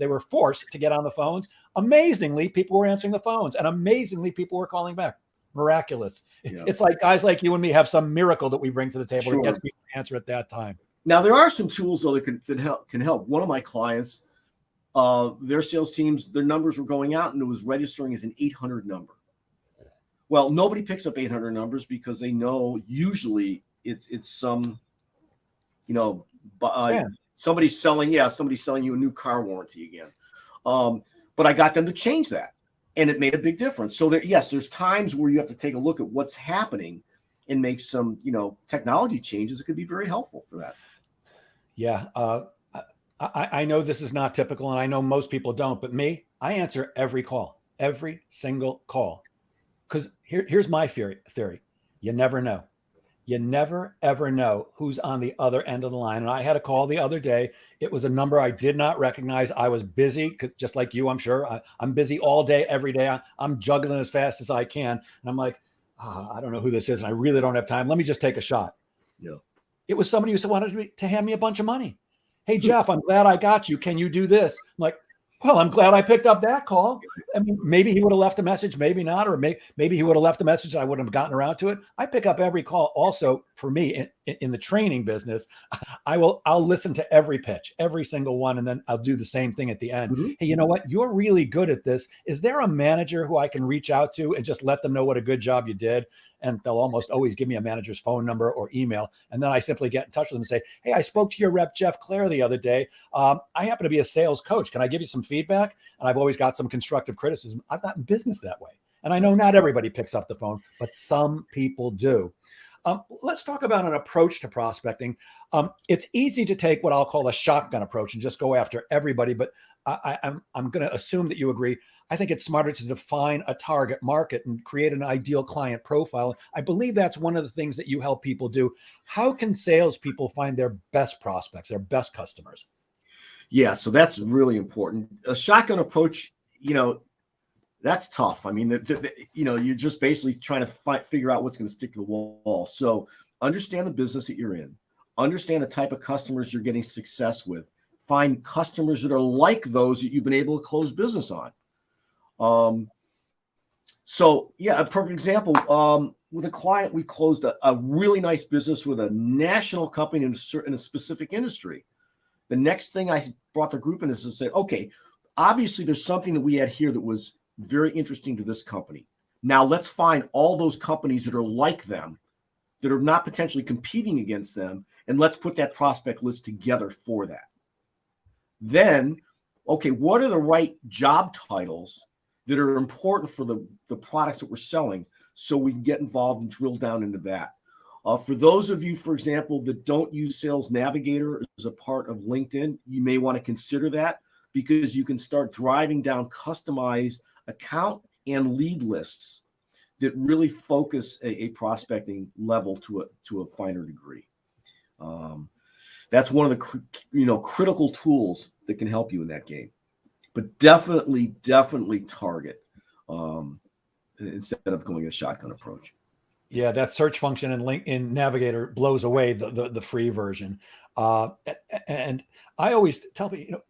were forced to get on the phones. Amazingly, people were answering the phones, and amazingly, people were calling back. Miraculous. Yeah. It's like guys like you and me have some miracle that we bring to the table that gets people to answer at that time. Now, there are some tools though that can help. One of my clients, their sales teams, their numbers were going out and it was registering as an 800 number. Well, nobody picks up 800 numbers because they know usually it's some, somebody's selling you a new car warranty again. But I got them to change that, and it made a big difference. So there's times where you have to take a look at what's happening and make some, technology changes. It could be very helpful for that. Yeah. I know this is not typical, and I know most people don't, but I answer every call, every single call. Because here's my theory. You never know. You never, ever know who's on the other end of the line. And I had a call the other day. It was a number I did not recognize. I was busy, just like you, I'm sure. I'm busy all day, every day. I'm juggling as fast as I can. And I'm like, I don't know who this is, and I really don't have time. Let me just take a shot. Yeah. It was somebody who wanted to hand me a bunch of money. Hey, Jeff, I'm glad I got you. Can you do this? I'm like, well, I'm glad I picked up that call. I mean, maybe he would have left a message, maybe not, or maybe he would have left a message and I wouldn't have gotten around to it. I pick up every call. Also, for me in the training business, I'll listen to every pitch, every single one, and then I'll do the same thing at the end. Mm-hmm. Hey, you know what? You're really good at this. Is there a manager who I can reach out to and just let them know what a good job you did? And they'll almost always give me a manager's phone number or email. And then I simply get in touch with them and say, hey, I spoke to your rep, Jeff Clair, the other day. I happen to be a sales coach. Can I give you some feedback? And I've always got some constructive criticism. I've gotten business that way. And I know not everybody picks up the phone, but some people do. Let's talk about an approach to prospecting. It's easy to take what I'll call a shotgun approach and just go after everybody. But I'm going to assume that you agree. I think it's smarter to define a target market and create an ideal client profile. I believe that's one of the things that you help people do. How can salespeople find their best prospects, their best customers? Yeah, so that's really important. A shotgun approach, that's tough. I mean, you're just basically trying to figure out what's going to stick to the wall. So understand the business that you're in. Understand the type of customers you're getting success with. Find customers that are like those that you've been able to close business on. A perfect example. With a client, we closed a really nice business with a national company in a specific industry. The next thing I brought the group in is to say, okay, obviously there's something that we had here that was very interesting to this company. Now let's find all those companies that are like them, that are not potentially competing against them, and let's put that prospect list together for that. Then okay, what are the right job titles that are important for the products that we're selling, so we can get involved and drill down into that. For those of you, for example, that don't use Sales Navigator as a part of LinkedIn, you may want to consider that, because you can start driving down customized account and lead lists that really focus a prospecting level to a finer degree. That's one of the critical tools that can help you in that game. But definitely target instead of going a shotgun approach. Yeah, that search function in Navigator blows away the free version. And I always tell people,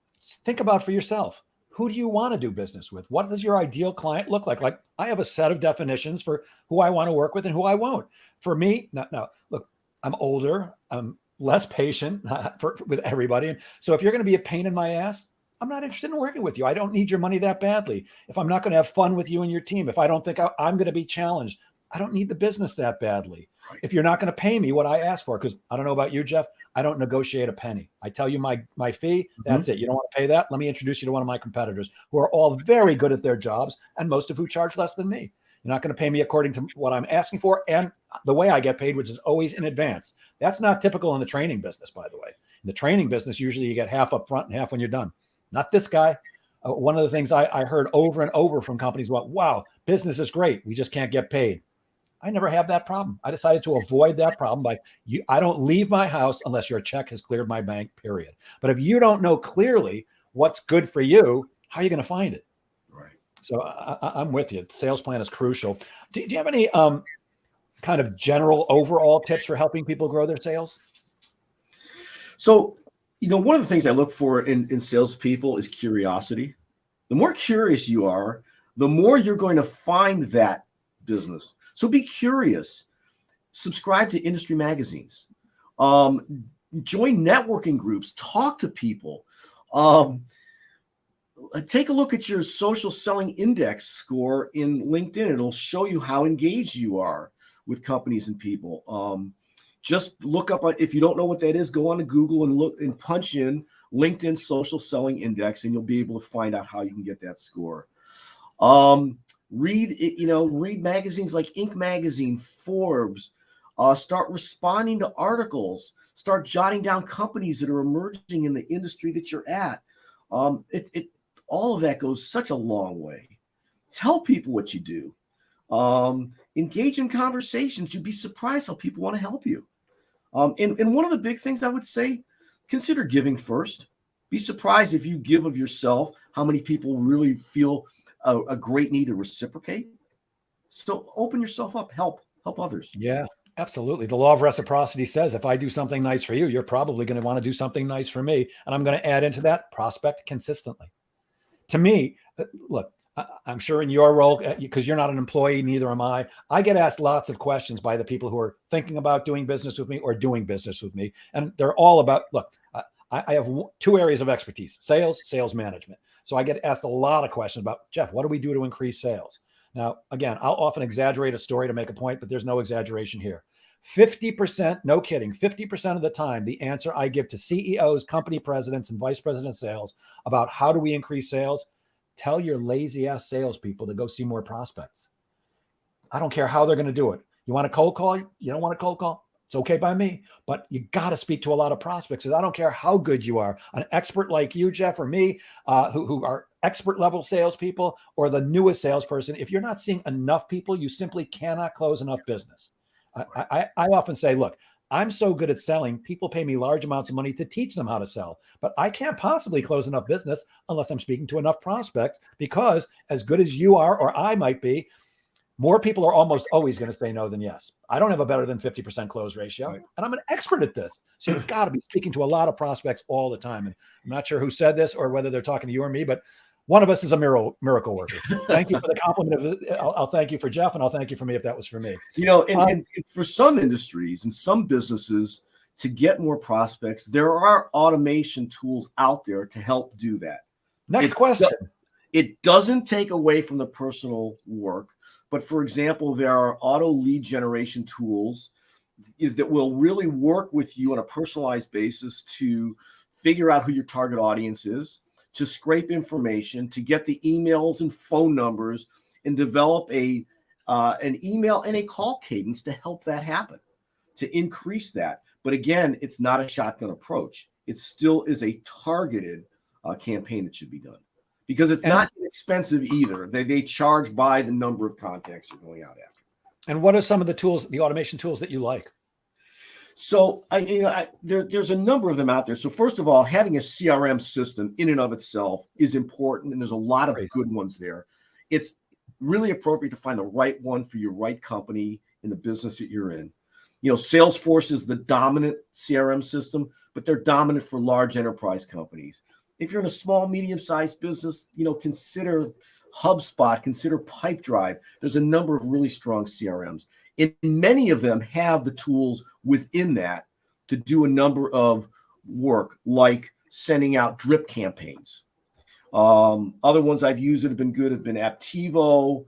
think about for yourself. Who do you want to do business with? What does your ideal client look like? Like, I have a set of definitions for who I want to work with and who I won't. For me, no, look, I'm older. I'm less patient with everybody. And so if you're going to be a pain in my ass, I'm not interested in working with you. I don't need your money that badly. If I'm not going to have fun with you and your team, if I don't think I'm going to be challenged, I don't need the business that badly. Right. If you're not going to pay me what I ask for, because I don't know about you, Jeff, I don't negotiate a penny. I tell you my fee, that's it. You don't want to pay that? Let me introduce you to one of my competitors who are all very good at their jobs, and most of who charge less than me. You're not going to pay me according to what I'm asking for and the way I get paid, which is always in advance. That's not typical in the training business, by the way. In the training business, usually you get half up front and half when you're done. Not this guy. One of the things I heard over and over from companies was, wow, business is great. We just can't get paid. I never have that problem. I decided to avoid that problem by I don't leave my house unless your check has cleared my bank, period. But if you don't know clearly what's good for you, how are you going to find it? Right. So I'm with you. The sales plan is crucial. Do you have any kind of general overall tips for helping people grow their sales? So, one of the things I look for in salespeople is curiosity. The more curious you are, the more you're going to find that business. So be curious. Subscribe to industry magazines. Join networking groups. Talk to people. Take a look at your social selling index score in LinkedIn. It'll show you how engaged you are with companies and people. Just look up, if you don't know what that is, go on to Google and look and punch in LinkedIn social selling index, and you'll be able to find out how you can get that score. Read magazines like Inc. Magazine, Forbes. Start responding to articles. Start jotting down companies that are emerging in the industry that you're at. All of that goes such a long way. Tell people what you do. Engage in conversations. You'd be surprised how people want to help you. And one of the big things I would say, consider giving first. Be surprised if you give of yourself, how many people really feel a great need to reciprocate. So open yourself up, help others. Yeah, absolutely. The law of reciprocity says if I do something nice for you, you're probably going to want to do something nice for me. And I'm going to add into that, prospect consistently. To me, look, I'm sure in your role, because you're not an employee, neither am I get asked lots of questions by the people who are thinking about doing business with me or doing business with me. And they're all about, look, I have two areas of expertise: sales management. So I get asked a lot of questions about, Jeff, what do we do to increase sales? Now, again, I'll often exaggerate a story to make a point, but there's no exaggeration here. 50%, no kidding, 50% of the time, the answer I give to CEOs, company presidents, and vice president of sales about how do we increase sales: tell your lazy ass salespeople to go see more prospects. I don't care how they're going to do it. You want a cold call? You don't want a cold call? It's okay by me, but you got to speak to a lot of prospects. I don't care how good you are, an expert like you, Jeff, or me, who are expert level salespeople, or the newest salesperson. If you're not seeing enough people, you simply cannot close enough business. I often say, look, I'm so good at selling, people pay me large amounts of money to teach them how to sell, but I can't possibly close enough business unless I'm speaking to enough prospects, because as good as you are, or I might be, more people are almost always going to say no than yes. I don't have a better than 50% close ratio, right, and I'm an expert at this. So you've got to be speaking to a lot of prospects all the time. And I'm not sure who said this or whether they're talking to you or me, but one of us is a miracle worker. Thank you for the compliment. I'll thank you for Jeff, and I'll thank you for me if that was for me. And for some industries and some businesses, to get more prospects, there are automation tools out there to help do that. Next question. It doesn't take away from the personal work. But for example, there are auto lead generation tools that will really work with you on a personalized basis to figure out who your target audience is, to scrape information, to get the emails and phone numbers, and develop an email and a call cadence to help that happen, to increase that. But again, it's not a shotgun approach. It still is a targeted campaign that should be done, because it's not expensive either. They charge by the number of contacts you're going out after. And what are some of the tools, the automation tools that you like? So there's a number of them out there. So first of all, having a CRM system in and of itself is important, and there's a lot of good ones there. It's really appropriate to find the right one for your right company in the business that you're in. Salesforce is the dominant CRM system, but they're dominant for large enterprise companies. If you're in a small, medium-sized business, consider HubSpot, consider Pipedrive. There's a number of really strong CRMs. And many of them have the tools within that to do a number of work, like sending out drip campaigns. Other ones I've used that have been good have been Aptivo,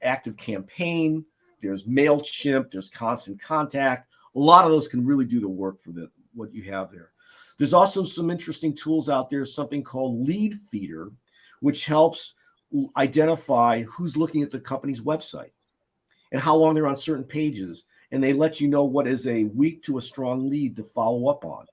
Active Campaign. There's MailChimp. There's Constant Contact. A lot of those can really do the work for what you have there. There's also some interesting tools out there, something called Lead Feeder, which helps identify who's looking at the company's website and how long they're on certain pages. And they let you know what is a weak to a strong lead to follow up on.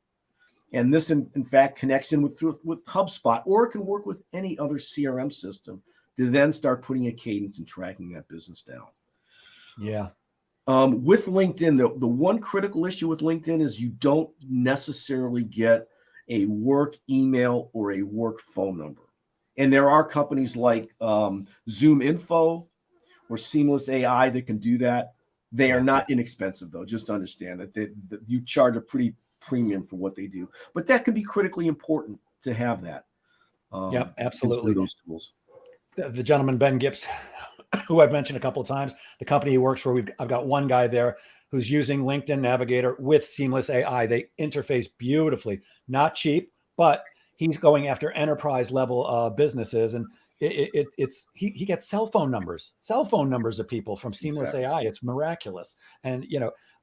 And this, in fact, connects in with HubSpot, or it can work with any other CRM system to then start putting a cadence and tracking that business down. Yeah. With LinkedIn, the one critical issue with LinkedIn is you don't necessarily get a work email or a work phone number. And there are companies like Zoom Info or Seamless AI that can do that. They are not inexpensive, though. Just understand that you charge a pretty premium for what they do. But that can be critically important to have that. Yeah, absolutely. Those tools. The gentleman, Ben Gibbs, who I've mentioned a couple of times, the company he works for, I've got one guy there who's using LinkedIn Navigator with Seamless AI. They interface beautifully, not cheap, but he's going after enterprise level businesses, and he gets cell phone numbers of people from Seamless AI. It's miraculous. And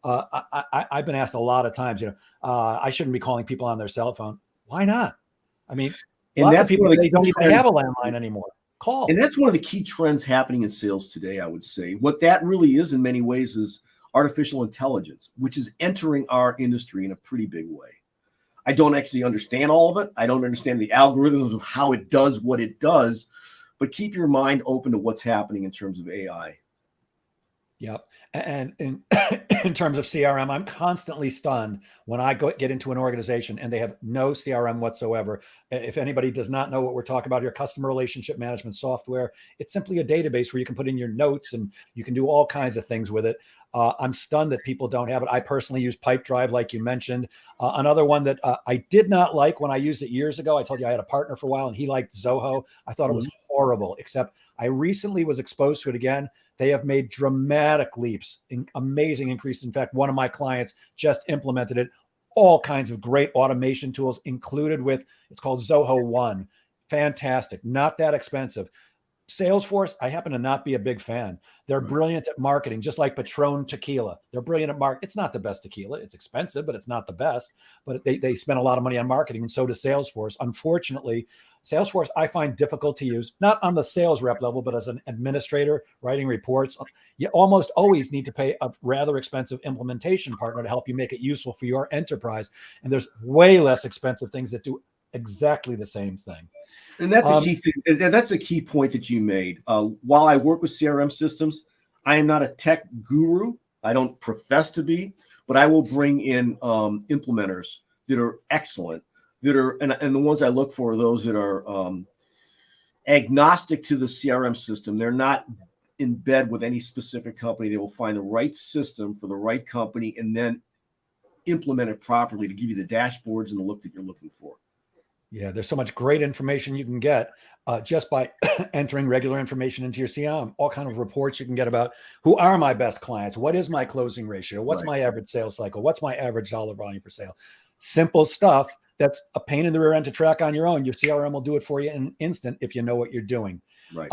I've been asked a lot of times, I shouldn't be calling people on their cell phone. Why not? I mean, lots of people, they don't even have a landline anymore. Call. And that's one of the key trends happening in sales today, I would say. What that really is in many ways is artificial intelligence, which is entering our industry in a pretty big way. I don't actually understand all of it. I don't understand the algorithms of how it does what it does, but keep your mind open to what's happening in terms of AI. Yep. And in terms of CRM, I'm constantly stunned when I get into an organization and they have no CRM whatsoever. If anybody does not know what we're talking about here, customer relationship management software, it's simply a database where you can put in your notes and you can do all kinds of things with it. I'm stunned that people don't have it. I personally use Pipedrive, like you mentioned. Another one that I did not like when I used it years ago, I told you I had a partner for a while and he liked Zoho. I thought it was horrible, except I recently was exposed to it again. They have made dramatic leaps, amazing increase. In fact, one of my clients just implemented it. All kinds of great automation tools included with, it's called Zoho One. Fantastic, not that expensive. Salesforce, I happen to not be a big fan. They're brilliant at marketing, just like Patron tequila. They're brilliant at marketing. It's not the best tequila. It's expensive, but it's not the best. But they spend a lot of money on marketing, and so does Salesforce. Unfortunately, Salesforce I find difficult to use, not on the sales rep level, but as an administrator writing reports. You almost always need to pay a rather expensive implementation partner to help you make it useful for your enterprise. And there's way less expensive things that do exactly the same thing. And that's a key thing. That's a key point that you made. While I work with CRM systems, I am not a tech guru. I don't profess to be, but I will bring in implementers that are excellent, and the ones I look for are those that are agnostic to the CRM system. They're not in bed with any specific company. They will find the right system for the right company and then implement it properly to give you the dashboards and the look that you're looking for. Yeah, there's so much great information you can get just by entering regular information into your CRM. All kind of reports you can get about who are my best clients, what is my closing ratio, what's my average sales cycle, what's my average dollar volume per sale. Simple stuff that's a pain in the rear end to track on your own. Your CRM will do it for you in an instant if you know what you're doing. Right.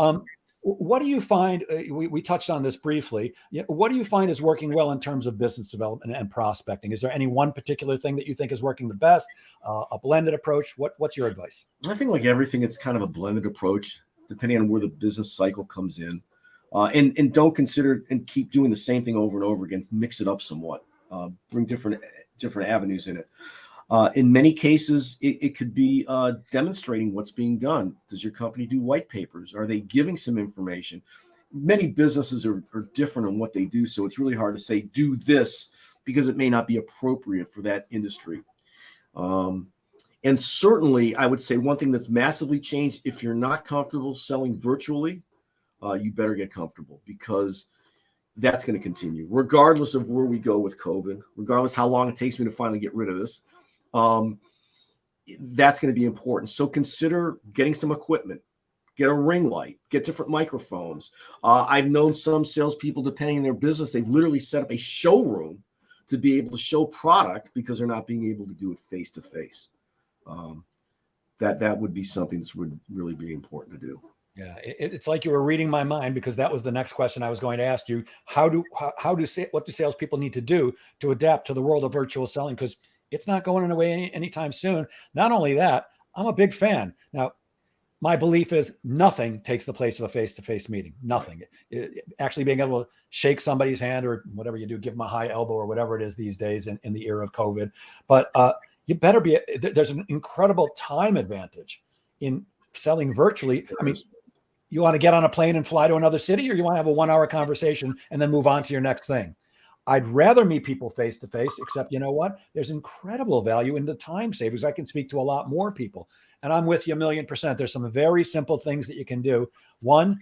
What do you find? We touched on this briefly. What do you find is working well in terms of business development and prospecting? Is there any one particular thing that you think is working the best? A blended approach? What's your advice? I think like everything, it's kind of a blended approach depending on where the business cycle comes in. And don't consider and keep doing the same thing over and over again. Mix it up somewhat. Bring different avenues in it. In many cases, it could be demonstrating what's being done. Does your company do white papers? Are they giving some information? Many businesses are different in what they do, so it's really hard to say do this because it may not be appropriate for that industry. And certainly, I would say one thing that's massively changed, if you're not comfortable selling virtually, you better get comfortable, because that's going to continue regardless of where we go with COVID, regardless how long it takes me to finally get rid of this. That's going to be important. So consider getting some equipment, get a ring light, get different microphones. I've known some salespeople, depending on their business, they've literally set up a showroom to be able to show product because they're not being able to do it face to face. That would be something that would really be important to do. Yeah, it's like you were reading my mind, because that was the next question I was going to ask you. What do salespeople need to do to adapt to the world of virtual selling? Because it's not going away anytime soon. Not only that, I'm a big fan. Now, my belief is nothing takes the place of a face-to-face meeting. Nothing. Actually being able to shake somebody's hand, or whatever you do, give them a high elbow or whatever it is these days in the era of COVID. But you better be. There's an incredible time advantage in selling virtually. I mean, you want to get on a plane and fly to another city, or you want to have a 1-hour conversation and then move on to your next thing? I'd rather meet people face to face, except you know what? There's incredible value in the time savings. I can speak to a lot more people. And I'm with you 1,000,000%. There's some very simple things that you can do. One,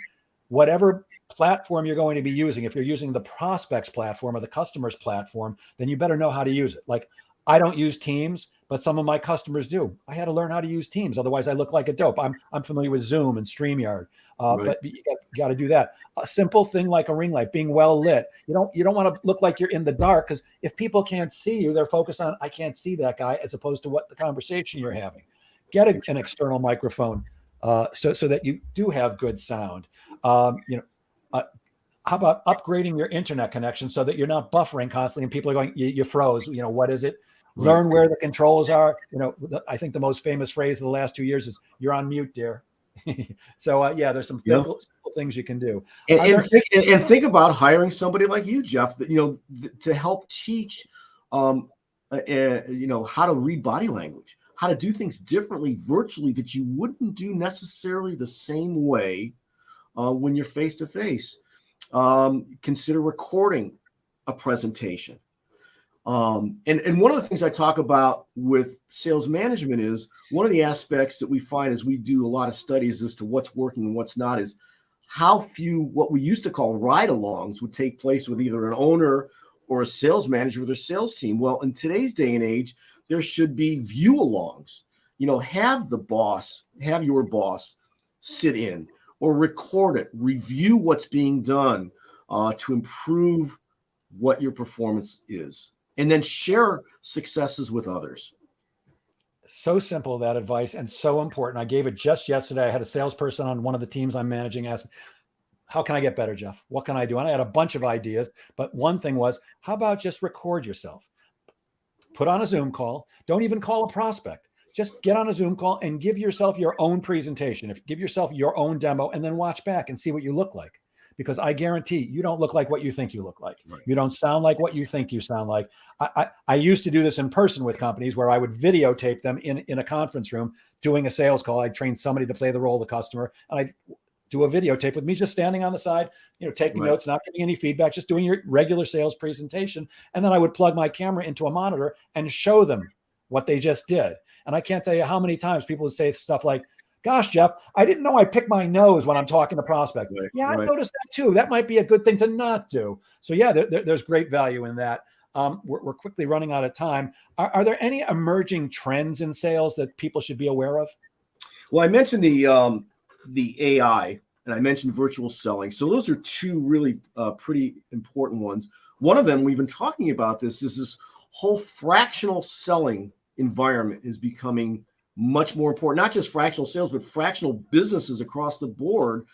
whatever platform you're going to be using, if you're using the prospects platform or the customers platform, then you better know how to use it. Like, I don't use Teams, but some of my customers do. I had to learn how to use Teams. Otherwise, I look like a dope. I'm familiar with Zoom and StreamYard, Right. but you got to do that. A simple thing like a ring light, being well lit. You don't want to look like you're in the dark, because if people can't see you, they're focused on, I can't see that guy, as opposed to what the conversation you're having. Get an external microphone so that you do have good sound. How about upgrading your internet connection so that you're not buffering constantly and people are going, you froze. What is it? Learn where the controls are. I think the most famous phrase of the last 2 years is, "You're on mute, dear." So there's some simple things you can do. And think about hiring somebody like you, Jeff, that to help teach, how to read body language, how to do things differently virtually that you wouldn't do necessarily the same way when you're face to face. Consider recording a presentation. And one of the things I talk about with sales management is, one of the aspects that we find as we do a lot of studies as to what's working and what's not is how few what we used to call ride-alongs would take place with either an owner or a sales manager with their sales team. Well, in today's day and age, there should be view-alongs. Have your boss sit in or record it, review what's being done to improve what your performance is, and then share successes with others. So simple, that advice, and so important. I gave it just yesterday. I had a salesperson on one of the teams I'm managing ask me, how can I get better, Jeff? What can I do? And I had a bunch of ideas, but one thing was, how about just record yourself? Put on a Zoom call. Don't even call a prospect. Just get on a Zoom call and give yourself your own presentation. Give yourself your own demo, and then watch back and see what you look like. Because I guarantee you don't look like what you think you look like. Right. You don't sound like what you think you sound like. I used to do this in person with companies where I would videotape them in a conference room doing a sales call. I'd train somebody to play the role of the customer, and I'd do a videotape with me just standing on the side, taking notes, not giving any feedback, just doing your regular sales presentation. And then I would plug my camera into a monitor and show them what they just did. And I can't tell you how many times people would say stuff like, "Gosh, Jeff, I didn't know I pick my nose when I'm talking to prospect." Right, yeah, I noticed that too. That might be a good thing to not do. So there's great value in that. We're quickly running out of time. Are there any emerging trends in sales that people should be aware of? Well, I mentioned the AI, and I mentioned virtual selling. So those are two really pretty important ones. One of them, we've been talking about this whole fractional selling environment is becoming much more important. Not just fractional sales, but fractional businesses across the board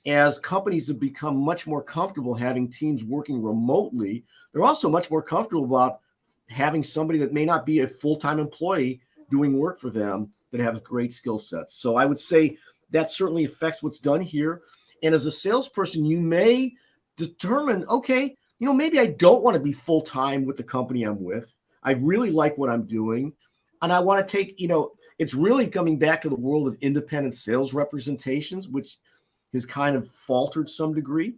as companies have become much more comfortable having teams working remotely, they're also much more comfortable about having somebody that may not be a full-time employee doing work for them that have great skill sets. So I would say that certainly affects what's done here. And as a salesperson, you may determine, okay, maybe I don't want to be full-time with the company I'm with. I really like what I'm doing. And I want to take, it's really coming back to the world of independent sales representations, which has kind of faltered some degree.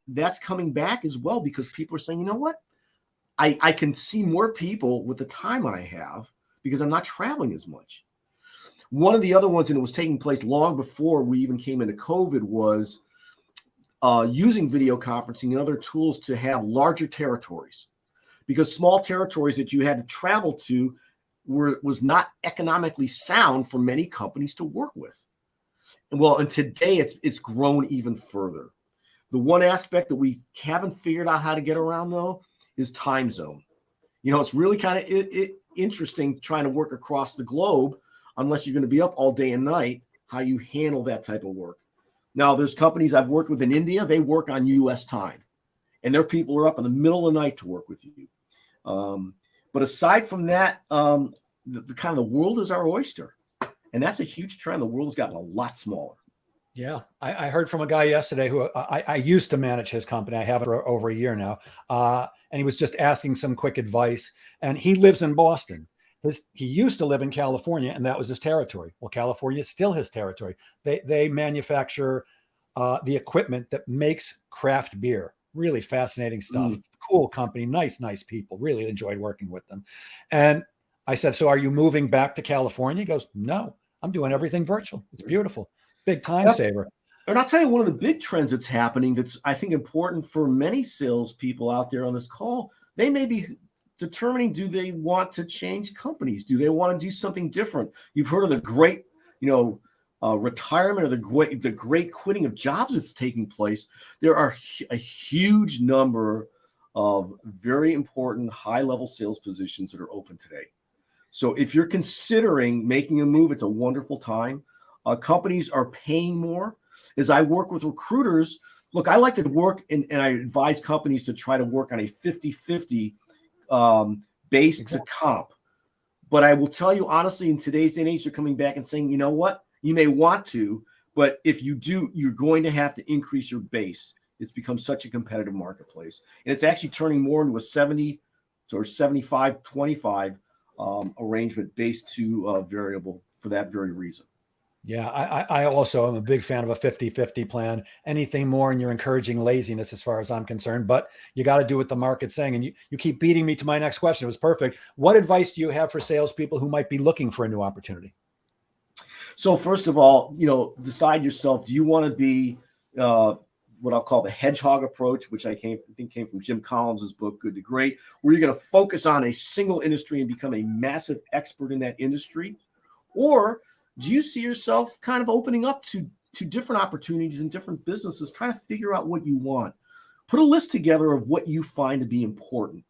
That's coming back as well because people are saying, you know what? I can see more people with the time I have because I'm not traveling as much. One of the other ones, and it was taking place long before we even came into COVID, was using video conferencing and other tools to have larger territories, because small territories that you had to travel to was not economically sound for many companies to work with. And today it's grown even further. The one aspect that we haven't figured out how to get around, though, is time zone. It's really kind of interesting trying to work across the globe, unless you're going to be up all day and night, how you handle that type of work. Now, there's companies I've worked with in India, they work on U.S. time, and their people are up in the middle of the night to work with you. But aside from that, the kind of the world is our oyster. And that's a huge trend. The world's gotten a lot smaller. Yeah. I heard from a guy yesterday who I used to manage his company. I have it for over a year now. And he was just asking some quick advice. And he lives in Boston. He used to live in California, and that was his territory. Well, California is still his territory. They manufacture the equipment that makes craft beer. Really fascinating stuff. Cool company, nice people. Really enjoyed working with them. And I said, so are you moving back to California? He goes, no, I'm doing everything virtual. It's beautiful. Big time saver. And I'll tell you, one of the big trends that's happening that's, I think, important for many salespeople out there on this call, they may be determining, do they want to change companies? Do they want to do something different? You've heard of the great, retirement, or the great quitting of jobs that's taking place. There are a huge number of very important high-level sales positions that are open today. So if you're considering making a move, it's a wonderful time. Companies are paying more. As I work with recruiters, look, I like to work and I advise companies to try to work on a 50-50 base to comp. But I will tell you honestly, in today's day and age, they're coming back and saying, you know what? You may want to, but if you do, you're going to have to increase your base. It's become such a competitive marketplace. And it's actually turning more into a 70 or 75-25 arrangement based to variable for that very reason. Yeah, I also am a big fan of a 50-50 plan. Anything more and you're encouraging laziness as far as I'm concerned, but you got to do what the market's saying. And you keep beating me to my next question. It was perfect. What advice do you have for salespeople who might be looking for a new opportunity? So first of all, decide yourself, do you want to be what I'll call the hedgehog approach, which I think came from Jim Collins's book, Good to Great, where you're going to focus on a single industry and become a massive expert in that industry? Or do you see yourself kind of opening up to different opportunities in different businesses, trying to figure out what you want? Put a list together of what you find to be important.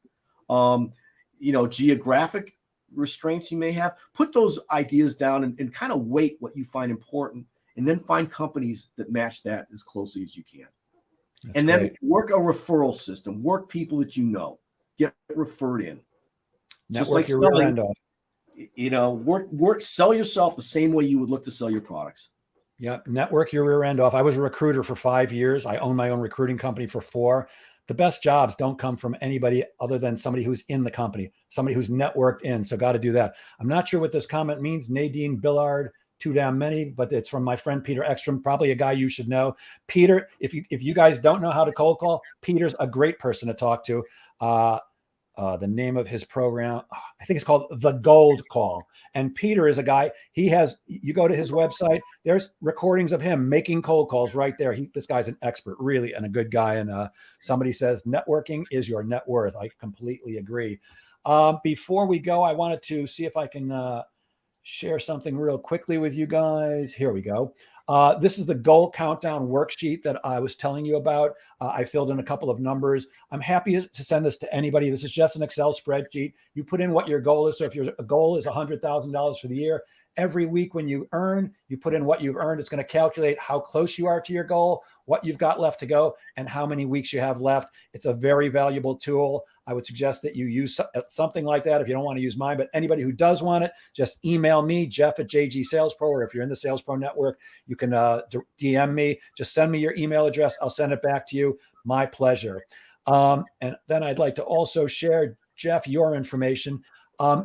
Geographic restraints you may have. Put those ideas down and kind of weight what you find important, and then find companies that match that as closely as you can. That's and great. Then work a referral system. Work people that you know. Get referred in. Network just like your rear end off. Sell yourself the same way you would look to sell your products. Yeah. Network your rear end off. I was a recruiter for 5 years. I own my own recruiting company for 4. The best jobs don't come from anybody other than somebody who's in the company, somebody who's networked in. So got to do that. I'm not sure what this comment means. Nadine Billard, too damn many, but it's from my friend, Peter Ekstrom, probably a guy you should know. Peter, if you guys don't know how to cold call, Peter's a great person to talk to. The name of his program, I think it's called The Gold Call. And Peter is a guy, you go to his website, there's recordings of him making cold calls right there. This guy's an expert, really, and a good guy. And somebody says, networking is your net worth. I completely agree. Before we go, I wanted to see if I can share something real quickly with you guys. Here we go. This is the goal countdown worksheet that I was telling you about. I filled in a couple of numbers. I'm happy to send this to anybody. This is just an Excel spreadsheet. You put in what your goal is. So if your goal is $100,000 for the year, every week when you put in what you've earned. It's going to calculate how close you are to your goal, what you've got left to go, and how many weeks you have left. It's a very valuable tool. I would suggest that you use something like that if you don't want to use mine, but anybody who does want it, just email me, Jeff@JG Sales Pro, or if you're in the Sales Pro Network, you can DM me. Just send me your email address. I'll send it back to you. My pleasure. And then I'd like to also share, Jeff, your information.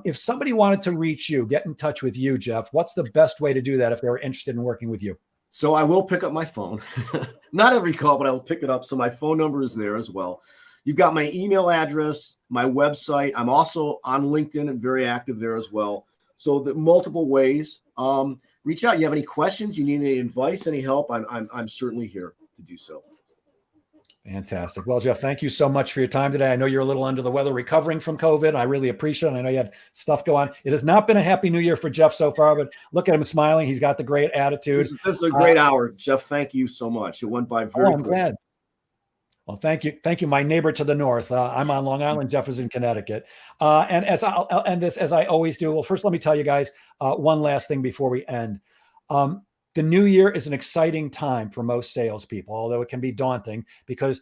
If somebody wanted to reach you, get in touch with you, Jeff, what's the best way to do that if they were interested in working with you? So I will pick up my phone. Not every call, but I will pick it up. So my phone number is there as well. You've got my email address, my website. I'm also on LinkedIn and very active there as well. So the multiple ways. Reach out. You have any questions? You need any advice, any help? I'm certainly here to do so. Fantastic. Well, Jeff, thank you so much for your time today. I know you're a little under the weather recovering from COVID. I really appreciate it. I know you had stuff go on. It has not been a happy new year for Jeff so far, but look at him smiling. He's got the great attitude. This is a great hour, Jeff. Thank you so much. It went by very I'm glad. Well, thank you. Thank you. My neighbor to the north. I'm on Long Island. Jeff is in Connecticut. And I'll end this as I always do. Well, first, let me tell you guys one last thing before we end. The new year is an exciting time for most salespeople, although it can be daunting because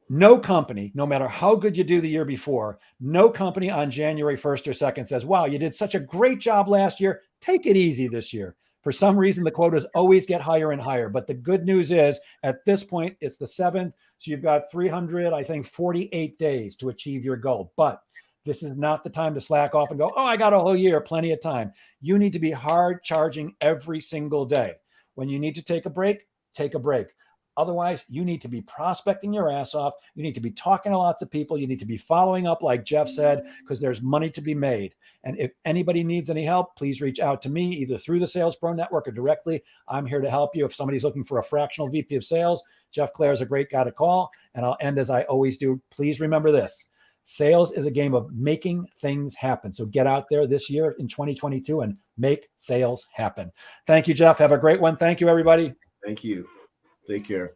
no company, no matter how good you do the year before, no company on January 1st or 2nd says, wow, you did such a great job last year. Take it easy this year. For some reason, the quotas always get higher and higher. But the good news is at this point, it's the 7th. So you've got 48 days to achieve your goal. But this is not the time to slack off and go, oh, I got a whole year, plenty of time. You need to be hard charging every single day. When you need to take a break, take a break. Otherwise, you need to be prospecting your ass off. You need to be talking to lots of people. You need to be following up, like Jeff said, because there's money to be made. And if anybody needs any help, please reach out to me either through the Sales Pro Network or directly. I'm here to help you. If somebody's looking for a fractional VP of sales, Jeff Clair is a great guy to call. And I'll end as I always do. Please remember this. Sales is a game of making things happen. So get out there this year in 2022 and make sales happen. Thank you, Jeff. Have a great one. Thank you, everybody. Thank you. Take care.